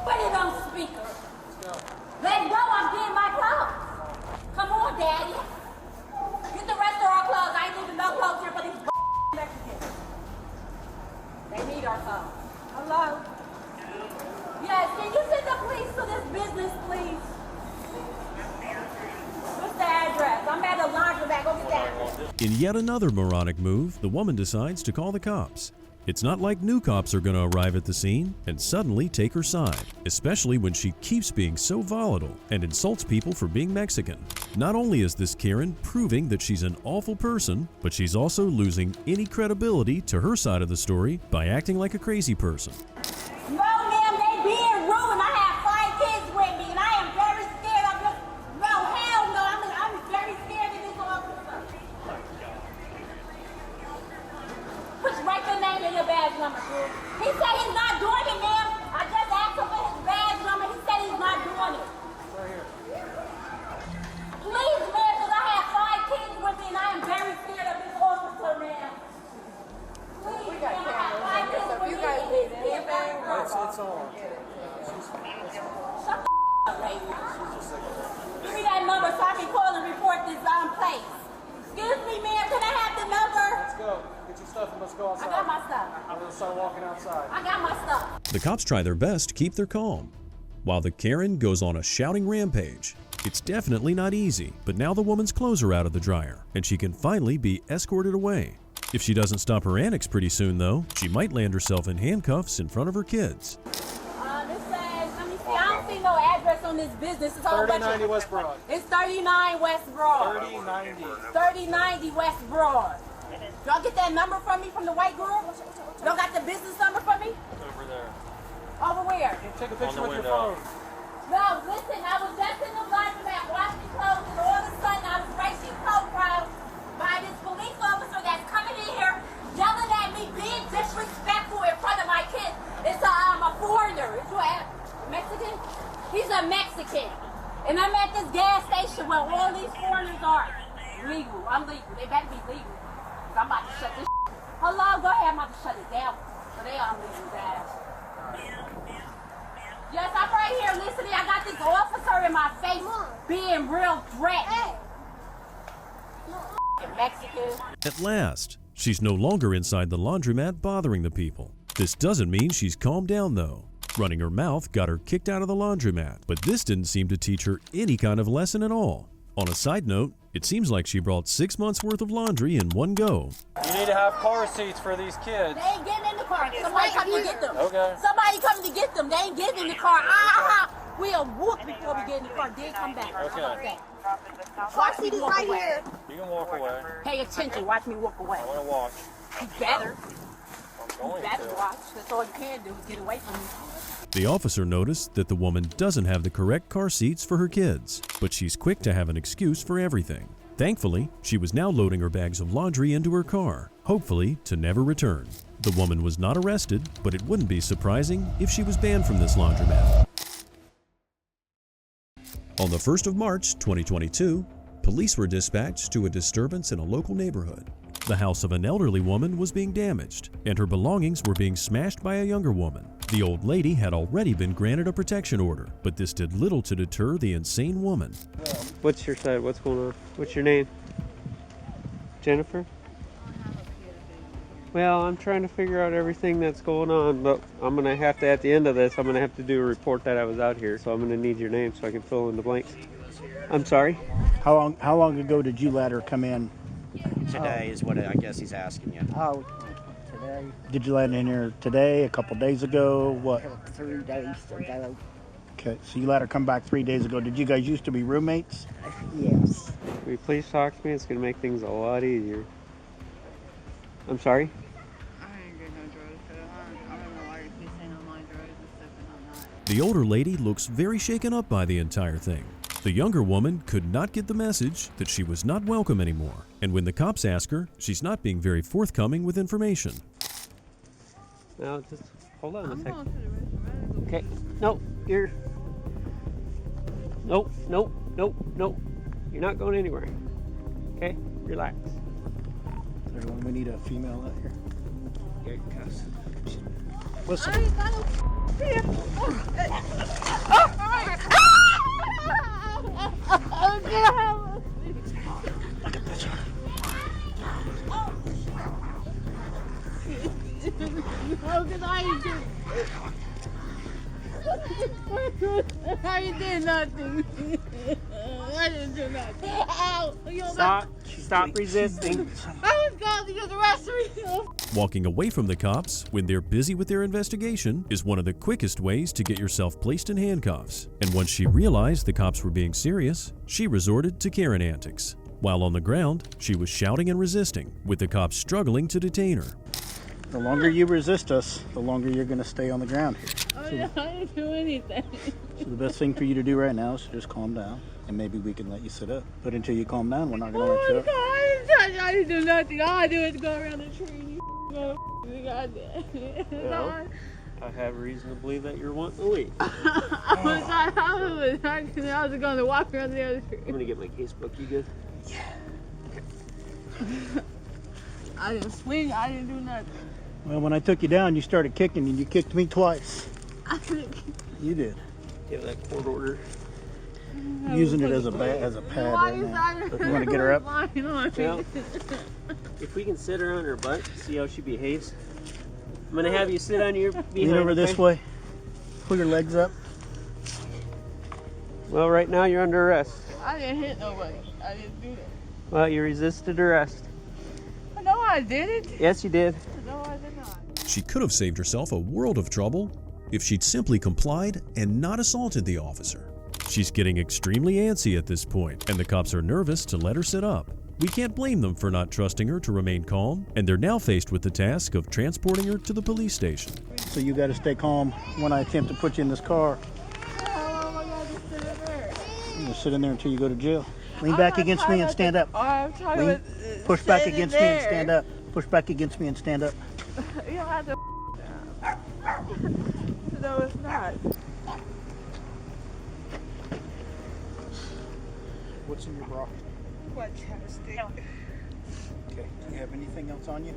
Put it on speaker. Let's go. Let go. I'm getting my clothes. Come on, Daddy. Get the rest of our clothes. I ain't leaving no clothes here for these Mexicans. They need our clothes. Hello? Yes, can you send the police to this business, please? What's the address? I'm at the laundromat. Go get that. In yet another moronic move, the woman decides to call the cops. It's not like new cops are going to arrive at the scene and suddenly take her side, especially when she keeps being so volatile and insults people for being Mexican. Not only is this Karen proving that she's an awful person, but she's also losing any credibility to her side of the story by acting like a crazy person. No, ma'am, they being rude, and I have 5 kids with me, and I am very scared of this. No, hell no, I'm very scared of this officer. Write the name and your badge number, dude. He said he's not doing it, ma'am. I just asked him for his badge number. He said he's not doing it. Right here. Please, ma'am, because I have 5 kids with me, and I am very scared of this officer, ma'am. Please, ma'am, I have 5 kids with me. It's on. Shut the up, lady. Give me that number so I can call and report this place. Excuse me, ma'am, can I have the number? Let's go. Get your stuff and let's go outside. I got my stuff. I'm gonna start walking outside. I got my stuff. The cops try their best to keep their calm, while the Karen goes on a shouting rampage. It's definitely not easy, but now the woman's clothes are out of the dryer, and she can finally be escorted away. If she doesn't stop her antics pretty soon, though, she might land herself in handcuffs in front of her kids. It says, let me see, I don't see no address on this business. It's all 3090 West Broad. It's 39 West Broad. 3090. 3090 West Broad. Y'all get that number from me from the white girl? Y'all got the business number from me? Over there. Over where? Take a picture with your phone. No, listen, I was just in the laundromat washing clothes, and all of a sudden I was breaking code brows by this police officer that's coming in here yelling at me, being disrespectful in front of my kids. It's a foreigner. Is you a Mexican? He's a Mexican. And I'm at this gas station where all these foreigners are. Legal. I'm legal. They better be legal. I'm about to shut this Hello, go ahead. I'm about to shut it down. So they are legal, guys. Yes, I'm right here listening. I got this officer in my face being real threatening. Mexican. At last, she's no longer inside the laundromat bothering the people. This doesn't mean she's calmed down, though. Running her mouth got her kicked out of the laundromat, but this didn't seem to teach her any kind of lesson at all. On a side note, it seems like she brought 6 months worth of laundry in one go. You need to have car seats for these kids. They ain't getting in the car. Somebody come to get them. Okay. Somebody come to get them. They ain't getting in the car. We'll whoop before we get in the car. Then come back. Okay. Watch me walk away. You can walk away. Pay attention. Watch me walk away. I want to watch. You better. I'm going You better to. watch. That's all you can do is get away from me. The officer noticed that the woman doesn't have the correct car seats for her kids, but she's quick to have an excuse for everything. Thankfully, she was now loading her bags of laundry into her car, hopefully to never return. The woman was not arrested, but it wouldn't be surprising if she was banned from this laundromat. On the 1st of March 2022, police were dispatched to a disturbance in a local neighborhood. The house of an elderly woman was being damaged, and her belongings were being smashed by a younger woman. The old lady had already been granted a protection order, but this did little to deter the insane woman. What's your side? What's going on? What's your name? Jennifer? Well, I'm trying to figure out everything that's going on, but I'm going to have to, at the end of this, I'm going to have to do a report that I was out here, so I'm going to need your name so I can fill in the blanks. I'm sorry? How long ago did you let her come in? Today is what I guess he's asking you. Oh, today. Did you let her in here today, a couple days ago, what? 3 days ago. Okay, so you let her come back 3 days ago. Did you guys used to be roommates? Yes. Will you please talk to me? It's going to make things a lot easier. I'm sorry? The older lady looks very shaken up by the entire thing. The younger woman could not get the message that she was not welcome anymore, and when the cops ask her, she's not being very forthcoming with information. Now, just hold on a second. Okay, no, you're... Nope. You're not going anywhere. Okay, relax. Everyone, we need a female out here. Here you go. Listen. Look at this one. I did nothing. I didn't do nothing. Ow! Stop resisting. I was going to use the restroom. Walking away from the cops when they're busy with their investigation is one of the quickest ways to get yourself placed in handcuffs. And once she realized the cops were being serious, she resorted to Karen antics. While on the ground, she was shouting and resisting, with the cops struggling to detain her. The longer you resist us, the longer you're going to stay on the ground here. I didn't do anything. So the best thing for you to do right now is to just calm down, and maybe we can let you sit up. But until you calm down, we're not going to let you up. I didn't do nothing. All I do is go around the tree. Well, I have reason to believe that you're wanting to leave. I was going to walk around the other tree. I'm going to get my case book. You good? I didn't swing. I didn't do nothing. Well, when I took you down, you started kicking, and you kicked me twice. You did. Give that court order. Using it as a pad right now. You want to get her up? Well, if we can sit her on her butt, see how she behaves. I'm going to have you sit on your behind. Lean over this way. Pull your legs up. Well, right now you're under arrest. I didn't hit nobody. I didn't do that. Well, you resisted arrest. No, I didn't. Yes, you did. No, I did not. She could have saved herself a world of trouble if she'd simply complied and not assaulted the officer. She's getting extremely antsy at this point, and the cops are nervous to let her sit up. We can't blame them for not trusting her to remain calm, and they're now faced with the task of transporting her to the police station. So you got to stay calm when I attempt to put you in this car. How long am I going to sit in there? You're going to sit in there until you go to jail. Lean back against me and stand up. I'm trying Lean. Push back against me and stand up. Push back against me and stand up. You don't have to. No, it's not. What's in your bra? What chapstick? Okay. Do you have anything else on you?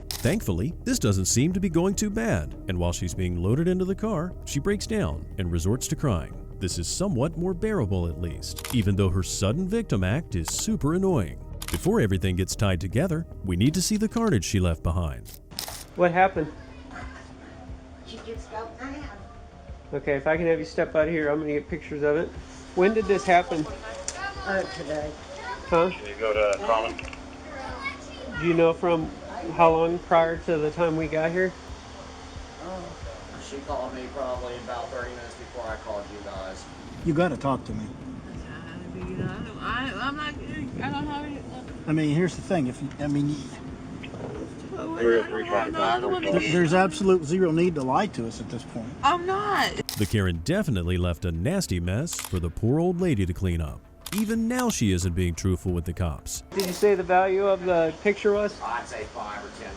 Thankfully, this doesn't seem to be going too bad, and while she's being loaded into the car, she breaks down and resorts to crying. This is somewhat more bearable at least, even though her sudden victim act is super annoying. Before everything gets tied together, we need to see the carnage she left behind. What happened? She just got mad. Okay, if I can have you step out of here, I'm going to get pictures of it. When did this happen? Today. Huh? You go to Common. Do you know from how long prior to the time we got here? She called me probably about 30 minutes before I called you guys. You got to talk to me. I'm not. I don't have any. I mean, here's the thing. There's absolute zero need to lie to us at this point. I'm not. The Karen definitely left a nasty mess for the poor old lady to clean up. Even now she isn't being truthful with the cops. Did you say the value of the picture was? I'd say $5 or $10.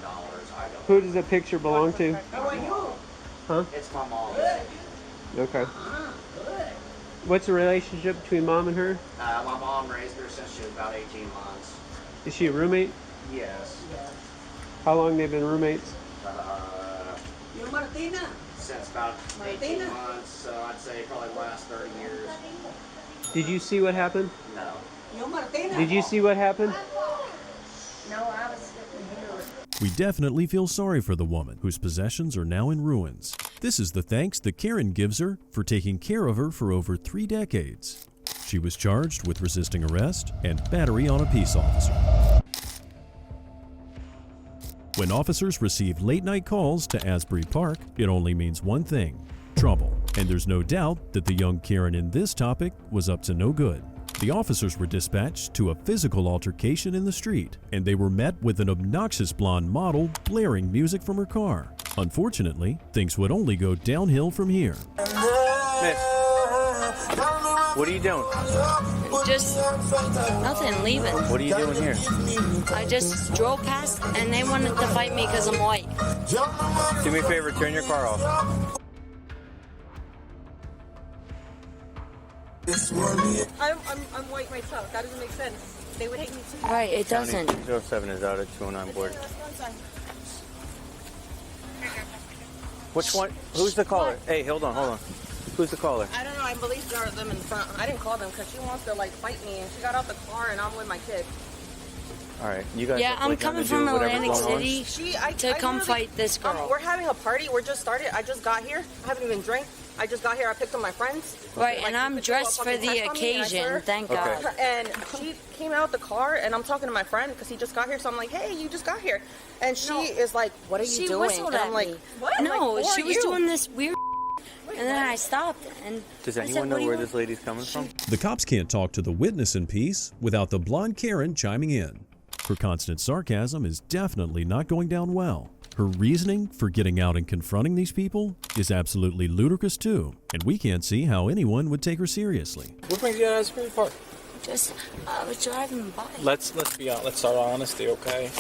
I don't. Who does the picture belong to? Huh? It's my mom. Okay. What's the relationship between mom and her? My mom raised her since she was about 18 months. Is she a roommate? Yes. How long they've been roommates? Since about 18 months, so I'd say probably the last 30 years. Did you see what happened? No. Did you see what happened? No, I was sitting here. We definitely feel sorry for the woman whose possessions are now in ruins. This is the thanks that Karen gives her for taking care of her for over 3 decades. She was charged with resisting arrest and battery on a peace officer. When officers receive late-night calls to Asbury Park, it only means one thing: trouble. And there's no doubt that the young Karen in this topic was up to no good. The officers were dispatched to a physical altercation in the street, and they were met with an obnoxious blonde model blaring music from her car. Unfortunately, things would only go downhill from here. Miss, what are you doing? Just nothing, leaving. What are you doing here? I just drove past and they wanted to fight me because I'm white. Do me a favor, turn your car off. I'm white myself. That doesn't make sense. They would hate me too. Right, it doesn't. 07 is out at 209 board. Which one? Who's the caller? Hey, hold on. Who's the caller? I don't know. I believe there are them in front. I didn't call them because she wants to like fight me, and she got out the car, and I'm with my kid. All right, you guys. Yeah, I'm coming from Atlantic City to come fight this girl. We're having a party. We're just started. I just got here. I haven't even drank. I just got here. I picked up my friends. Right, and I'm dressed for the occasion. Thank God. And she came out the car, and I'm talking to my friend because he just got here. So I'm like, "Hey, you just got here," and she is like, "What are you doing?" She whistled and at I'm like, me. "What?" No, like, she was doing this weird, and then I stopped. And Does I anyone said, know "What do you where want?" this lady's coming from? The cops can't talk to the witness in peace without the blonde Karen chiming in. Her constant sarcasm is definitely not going down well. Her reasoning for getting out and confronting these people is absolutely ludicrous too, and we can't see how anyone would take her seriously. What brings you to Asbury Park? Just, I was driving by. Let's be honest. Let's start honesty, okay?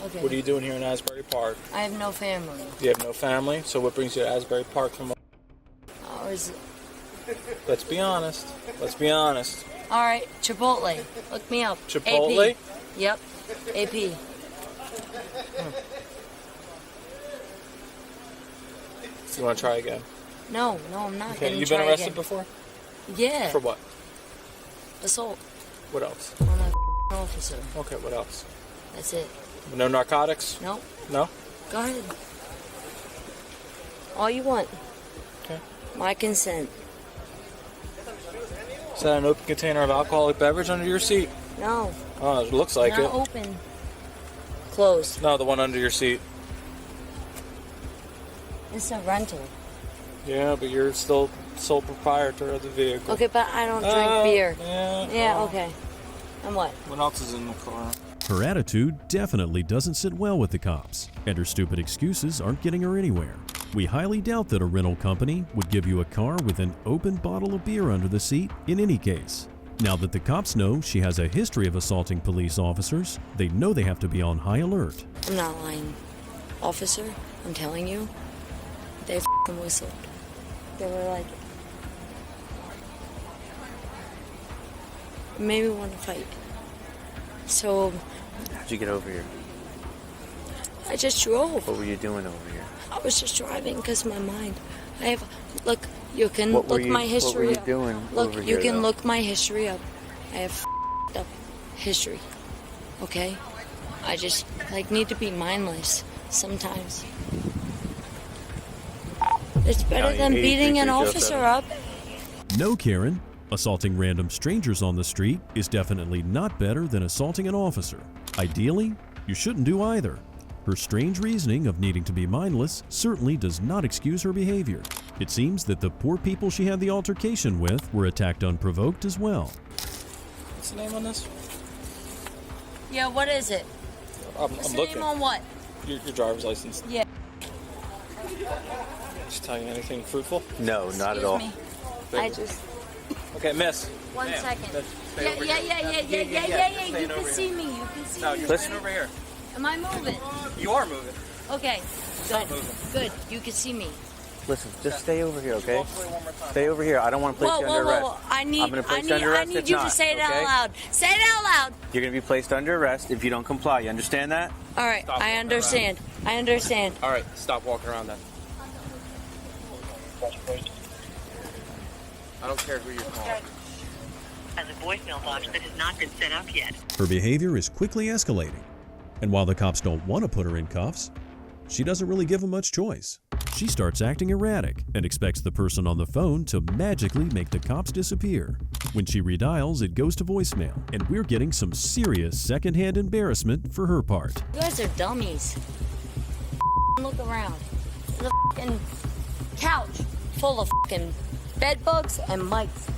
Okay. What are you doing here in Asbury Park? I have no family. You have no family, so what brings you to Asbury Park? Or is it? Let's be honest. Let's be honest. All right, Chipotle. Look me up. Chipotle? AP. Yep. AP. You want to try again? No, I'm not. Okay, gonna you've been try arrested again. before? Yeah. For what? Assault What else? on a officer. Okay, what else? That's it. No narcotics? Nope. No? Go ahead. All you want. Okay. My consent. Is that an open container of alcoholic beverage under your seat? No. Oh, it looks like Not it. open. Closed. No, the one under your seat. It's a rental. Yeah, but you're still sole proprietor of the vehicle. Okay, but I don't drink beer. Yeah. Okay. And what? What else is in the car? Her attitude definitely doesn't sit well with the cops, and her stupid excuses aren't getting her anywhere. We highly doubt that a rental company would give you a car with an open bottle of beer under the seat in any case. Now that the cops know she has a history of assaulting police officers, they know they have to be on high alert. I'm not lying. Officer, I'm telling you, they f***ing whistled. They were like, made me want to fight. So How'd you get over here? I just drove. What were you doing over here? I was just driving because my mind. I have, look, you can What were look you- my history what were you up. doing Look, over you here, can though? look my history up. I have f***ed up history. Okay? I just need to be mindless sometimes. It's better than beating an officer up. No, Karen, assaulting random strangers on the street is definitely not better than assaulting an officer. Ideally, you shouldn't do either. Her strange reasoning of needing to be mindless certainly does not excuse her behavior. It seems that the poor people she had the altercation with were attacked unprovoked as well. What's the name on this? Yeah, what is it? I'm What's the looking. name on what? Your driver's license. Yeah. Just tell you anything fruitful? No, not at all. Excuse me. I just. Okay, miss. One Ma'am, second. stay over here. Yeah. Staying You over can here. see me. You can see No, me. you're staying over here. Am I moving? You are moving. Okay. Stop Good. moving. Good. You can see me. Listen, just stay over here, okay? Stay over here. I don't want to place you under arrest. I'm going to place you under arrest if you not, to say it okay? out loud. Say it out loud. You're going to be placed under arrest if you don't comply. You understand that? All right. Stop I walking understand. I understand. All right, stop walking around then. I don't care who you're calling. Has a voicemail box that has not been set up yet. Her behavior is quickly escalating, and while the cops don't want to put her in cuffs, she doesn't really give them much choice. She starts acting erratic and expects the person on the phone to magically make the cops disappear. When she redials, it goes to voicemail, and we're getting some serious secondhand embarrassment for her part. You guys are dummies. Look around. There's a fucking couch full of fucking bed bugs and mics.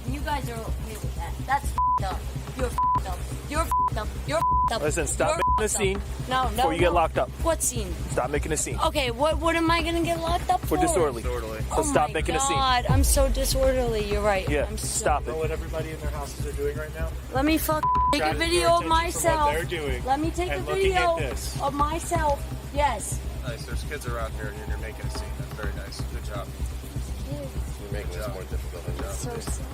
And you guys are okay with that. That's up. You're up. You're up. You're up. Listen, stop You're making a scene No, before you get locked up. What scene? Stop making a scene. Okay, what am I gonna get locked up for? For disorderly. So stop making a scene. God, I'm so disorderly. You're right. Yeah, I'm so... stop You know what everybody in their houses are doing right now? Let me take a video of myself. They're doing. Let me take a and looking video at this. of myself. Yes. Nice. There's kids around here, and you're making a scene. That's very nice. Good job. You're making this more difficult than that. So sad.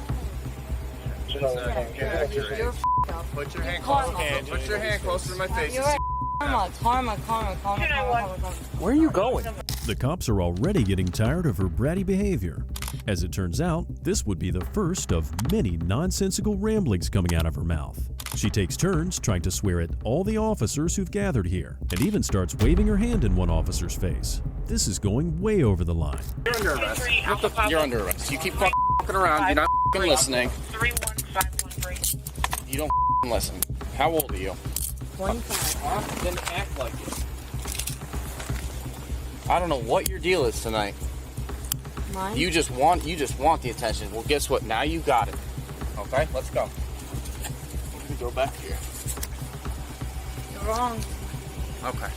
You're up. Put your hand Karma. closer. Put your hand closer to my face. You're right. Karma. Where are you going? The cops are already getting tired of her bratty behavior. As it turns out, this would be the first of many nonsensical ramblings coming out of her mouth. She takes turns trying to swear at all the officers who've gathered here, and even starts waving her hand in one officer's face. This is going way over the line. You're under arrest. You're under arrest. You keep fucking around. You're not fucking listening. 31513. You don't listen. How old are you? 25. Then act like it. I don't know what your deal is tonight. Mine? You just want the attention. Well, guess what? Now you got it. Okay, let's go. Let me go back here. You're wrong. Okay.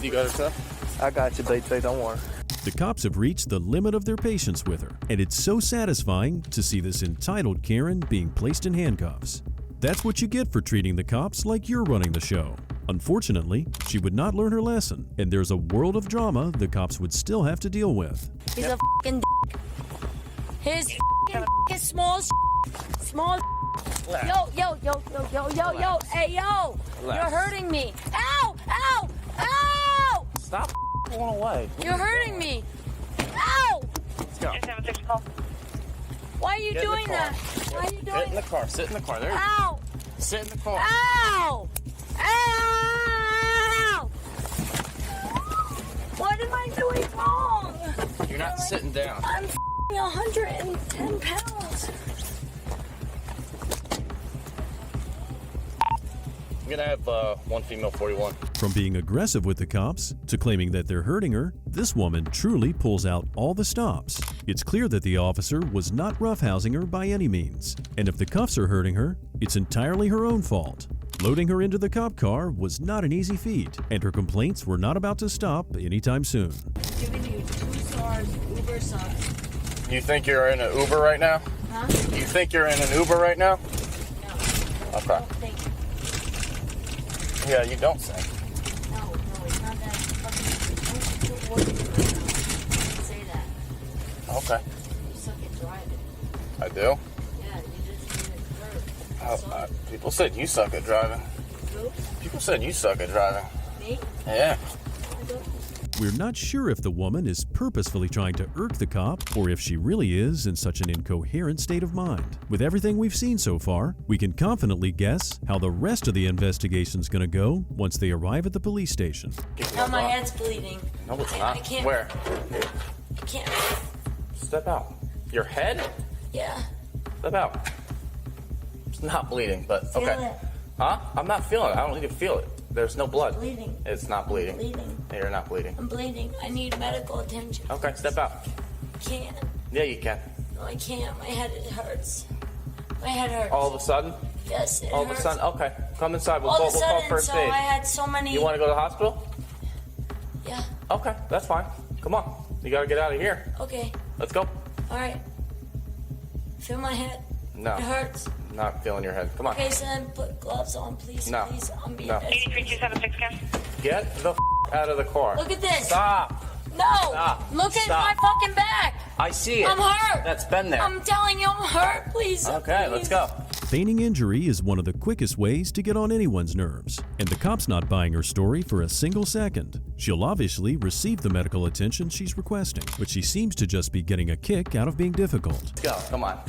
You got it, stuff? I got you, BT. Don't worry. The cops have reached the limit of their patience with her, and it's so satisfying to see this entitled Karen being placed in handcuffs. That's what you get for treating the cops like you're running the show. Unfortunately, she would not learn her lesson, and there's a world of drama the cops would still have to deal with. He's a f***ing d***. His f***ing d*** is small as small. Yo, hey yo, you're hurting me. Ow, ow, ow! Stop pulling away. You're hurting me. Ow! Let's go. Why are you doing that? Why are you doing that? Sit in the car. Sit in the car. There you go. Ow! Sit in the car. Ow! Ow! What am I doing wrong? You're not sitting down. I'm f***ing 110 pounds. I'm gonna have one female 41. From being aggressive with the cops to claiming that they're hurting her, this woman truly pulls out all the stops. It's clear that the officer was not roughhousing her by any means, and if the cuffs are hurting her, it's entirely her own fault. Loading her into the cop car was not an easy feat, and her complaints were not about to stop anytime soon. Giving you 2 stars, Uber size. You think you're in an Uber right now? Huh? You think you're in an Uber right now? No. Okay. Yeah, you don't say. No, it's not that fucking. Don't say that. Okay. You suck at driving. I do? Yeah, you just need a curb. People said you suck at driving. Who? People said you suck at driving. Me? Yeah. We're not sure if the woman is purposefully trying to irk the cop or if she really is in such an incoherent state of mind. With everything we've seen so far, we can confidently guess how the rest of the investigation's gonna go once they arrive at the police station. Now my head's bleeding. No, it's not. I can't. Where? I can't. Step out. Your head? Yeah. Step out. It's not bleeding, but Feel okay. it. Huh? I'm not feeling it. I don't need to feel it. There's no blood. I'm bleeding. It's not bleeding. I'm bleeding. You're not bleeding. I'm bleeding. I need medical attention. Okay, step out. I can't. Yeah, you can. No, I can't. My head hurts. My head hurts. All of a sudden? Yes, it All hurts. of a sudden? Okay, come inside. We'll All call of a sudden, first so aid. I had so many. You want to go to the hospital? Yeah. Okay, that's fine. Come on. You got to get out of here. Okay. Let's go. All right. Feel my head. No. It hurts. Not feeling your head. Come on. Okay, so then put gloves on, please. No. Please. I'm being No. 83276, Ken. Get the out of the car. Look at this. Stop. No. Stop. Look at Stop. my fucking back. I see it. I'm hurt. That's been there. I'm telling you, I'm hurt. Please. Okay, let's go. Feigning injury is one of the quickest ways to get on anyone's nerves, and the cop's not buying her story for a single second. She'll obviously receive the medical attention she's requesting, but she seems to just be getting a kick out of being difficult. Let's go. Come on.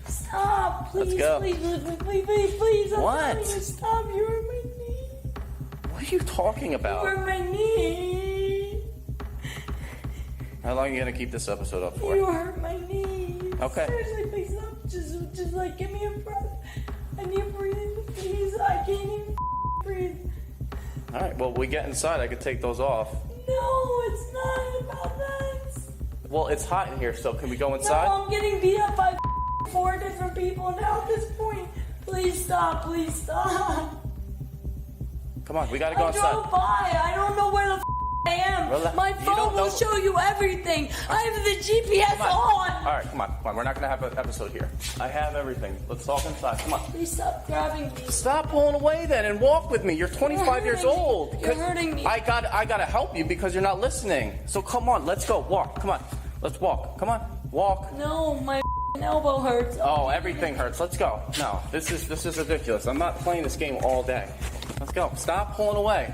Stop, please, Let's go. please. I'm What? telling you, stop. You hurt my knee. What are you talking You about? hurt my knee. How long are you going to keep this episode up for? You hurt my knee. Okay. Seriously, please stop. Just like give me a breath. I need breathing, please. I can't even breathe. All right, well, we get inside. I could take those off. No, it's not about that. Well, it's hot in here, so can we go inside? No, I'm getting beat up by 4 different people now at this point. Please stop, please stop. Come on, we got to go I inside. drove by. I don't know where the I am. My You phone don't will know- show you everything. I have the GPS Come on. on. All right, come on. We're not going to have an episode here. I have everything. Let's talk inside. Come on. Please stop grabbing me. Stop pulling away then and walk with me. You're 25 years hurting me. old. You're hurting me. I got to help you because you're not listening. So come on, let's go. Walk. Come on. Let's walk. Come on. Walk. No, my elbow hurts. Oh, everything hurts. Let's go. No, this is ridiculous. I'm not playing this game all day. Let's go. Stop pulling away.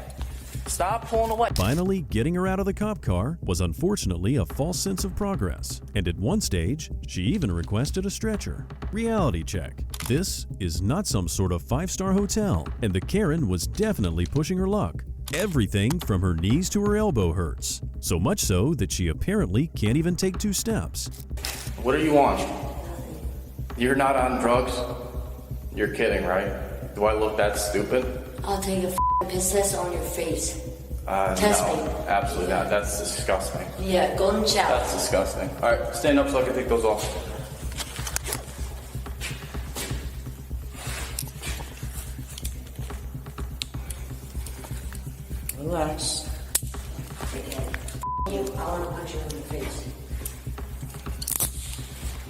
Stop pulling away. Finally, getting her out of the cop car was unfortunately a false sense of progress, and at one stage, she even requested a stretcher. Reality check. This is not some sort of five-star hotel, and the Karen was definitely pushing her luck. Everything from her knees to her elbow hurts, so much so that she apparently can't even take 2 steps. What are you on? You're not on drugs? You're kidding, right? Do I look that stupid? I'll take a piss test on your face. Test No, me. absolutely not. That's disgusting. Yeah, golden shower. That's disgusting. All right, stand up so I can take those off. Relax. You, I want to punch you in the face.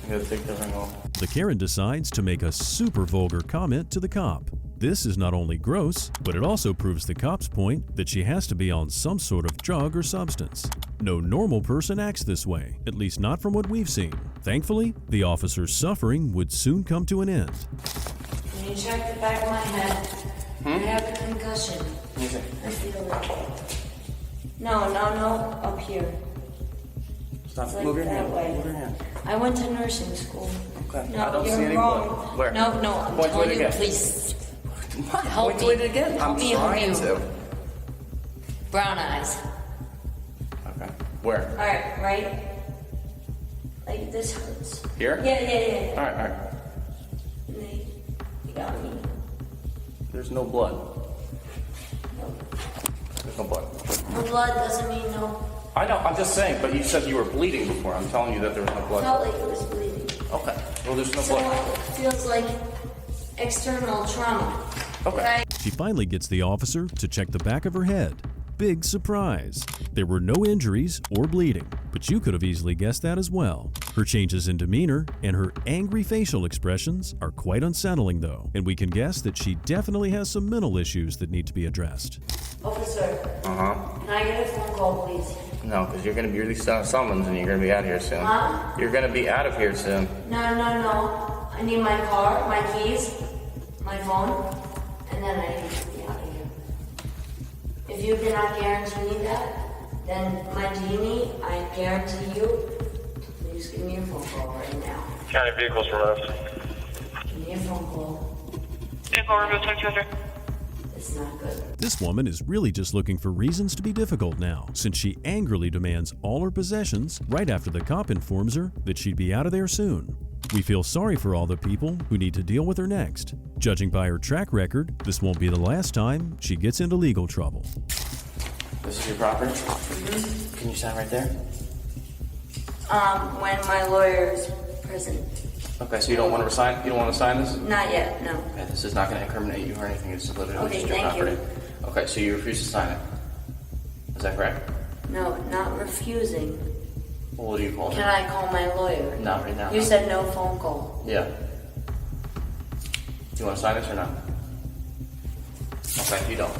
I'm gonna take the ring off. The Karen decides to make a super vulgar comment to the cop. This is not only gross, but it also proves the cop's point that she has to be on some sort of drug or substance. No normal person acts this way, at least not from what we've seen. Thankfully, the officer's suffering would soon come to an end. Can you check the back of my head? I have a concussion. I feel it. No, up here. Stop. It's like Move your that hand. way. Move your hand. I went to nursing school. Okay. No, I don't you're see any wrong. blood. Where? No, I'm Point to telling it you, again. please. Help Point me. to it again. Help I'm me help trying you. to. Brown eyes. Okay. Where? All right. Like this hurts. Here? Yeah. All right. And then you got me. There's no blood. There's no blood. No blood doesn't mean no. I know. I'm just saying. But you said you were bleeding before. I'm telling you that there was no blood. Felt like it was bleeding. Okay. Well, there's no So blood. it feels like external trauma. Okay. She finally gets the officer to check the back of her head. Big surprise. There were no injuries or bleeding, but you could have easily guessed that as well. Her changes in demeanor and her angry facial expressions are quite unsettling though, and we can guess that she definitely has some mental issues that need to be addressed. Officer, can I get a phone call, please? No, because you're going to be released on summons and you're going to be out of here soon. Huh? You're going to be out of here soon. No. I need my car, my keys, my phone, and then I need to be out of here. If you cannot guarantee me that, then my genie, I guarantee you, please give me a phone call right now. County vehicles removed. Give me a phone call. Vehicle removed, 2200. It's not good. This woman is really just looking for reasons to be difficult now, since she angrily demands all her possessions right after the cop informs her that she'd be out of there soon. We feel sorry for all the people who need to deal with her next. Judging by her track record, this won't be the last time she gets into legal trouble. This is your property? Can you sign right there? When my lawyer is present. Okay, so you don't want to sign? You don't want to sign this? Not yet, no. Okay, this is not going to incriminate you or anything. It's literally Okay, just your thank you. property. Okay, so you refuse to sign it. Is that correct? No, not refusing. Well, what do you call it? Can I call my lawyer? Not right now. You said no phone call. Yeah. You want to sign this or not? Okay, you don't.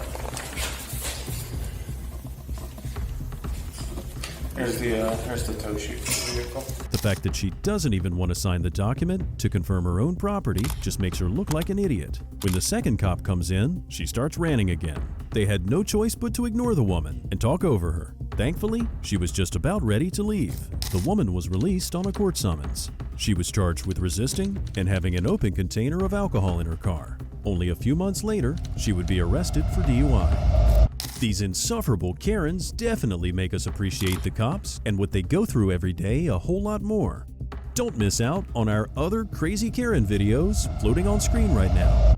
Here's the tow sheet for the vehicle. The fact that she doesn't even want to sign the document to confirm her own property just makes her look like an idiot. When the second cop comes in, she starts ranting again. They had no choice but to ignore the woman and talk over her. Thankfully, she was just about ready to leave. The woman was released on a court summons. She was charged with resisting and having an open container of alcohol in her car. Only a few months later, she would be arrested for DUI. These insufferable Karens definitely make us appreciate the cops and what they go through every day a whole lot more. Don't miss out on our other crazy Karen videos floating on screen right now.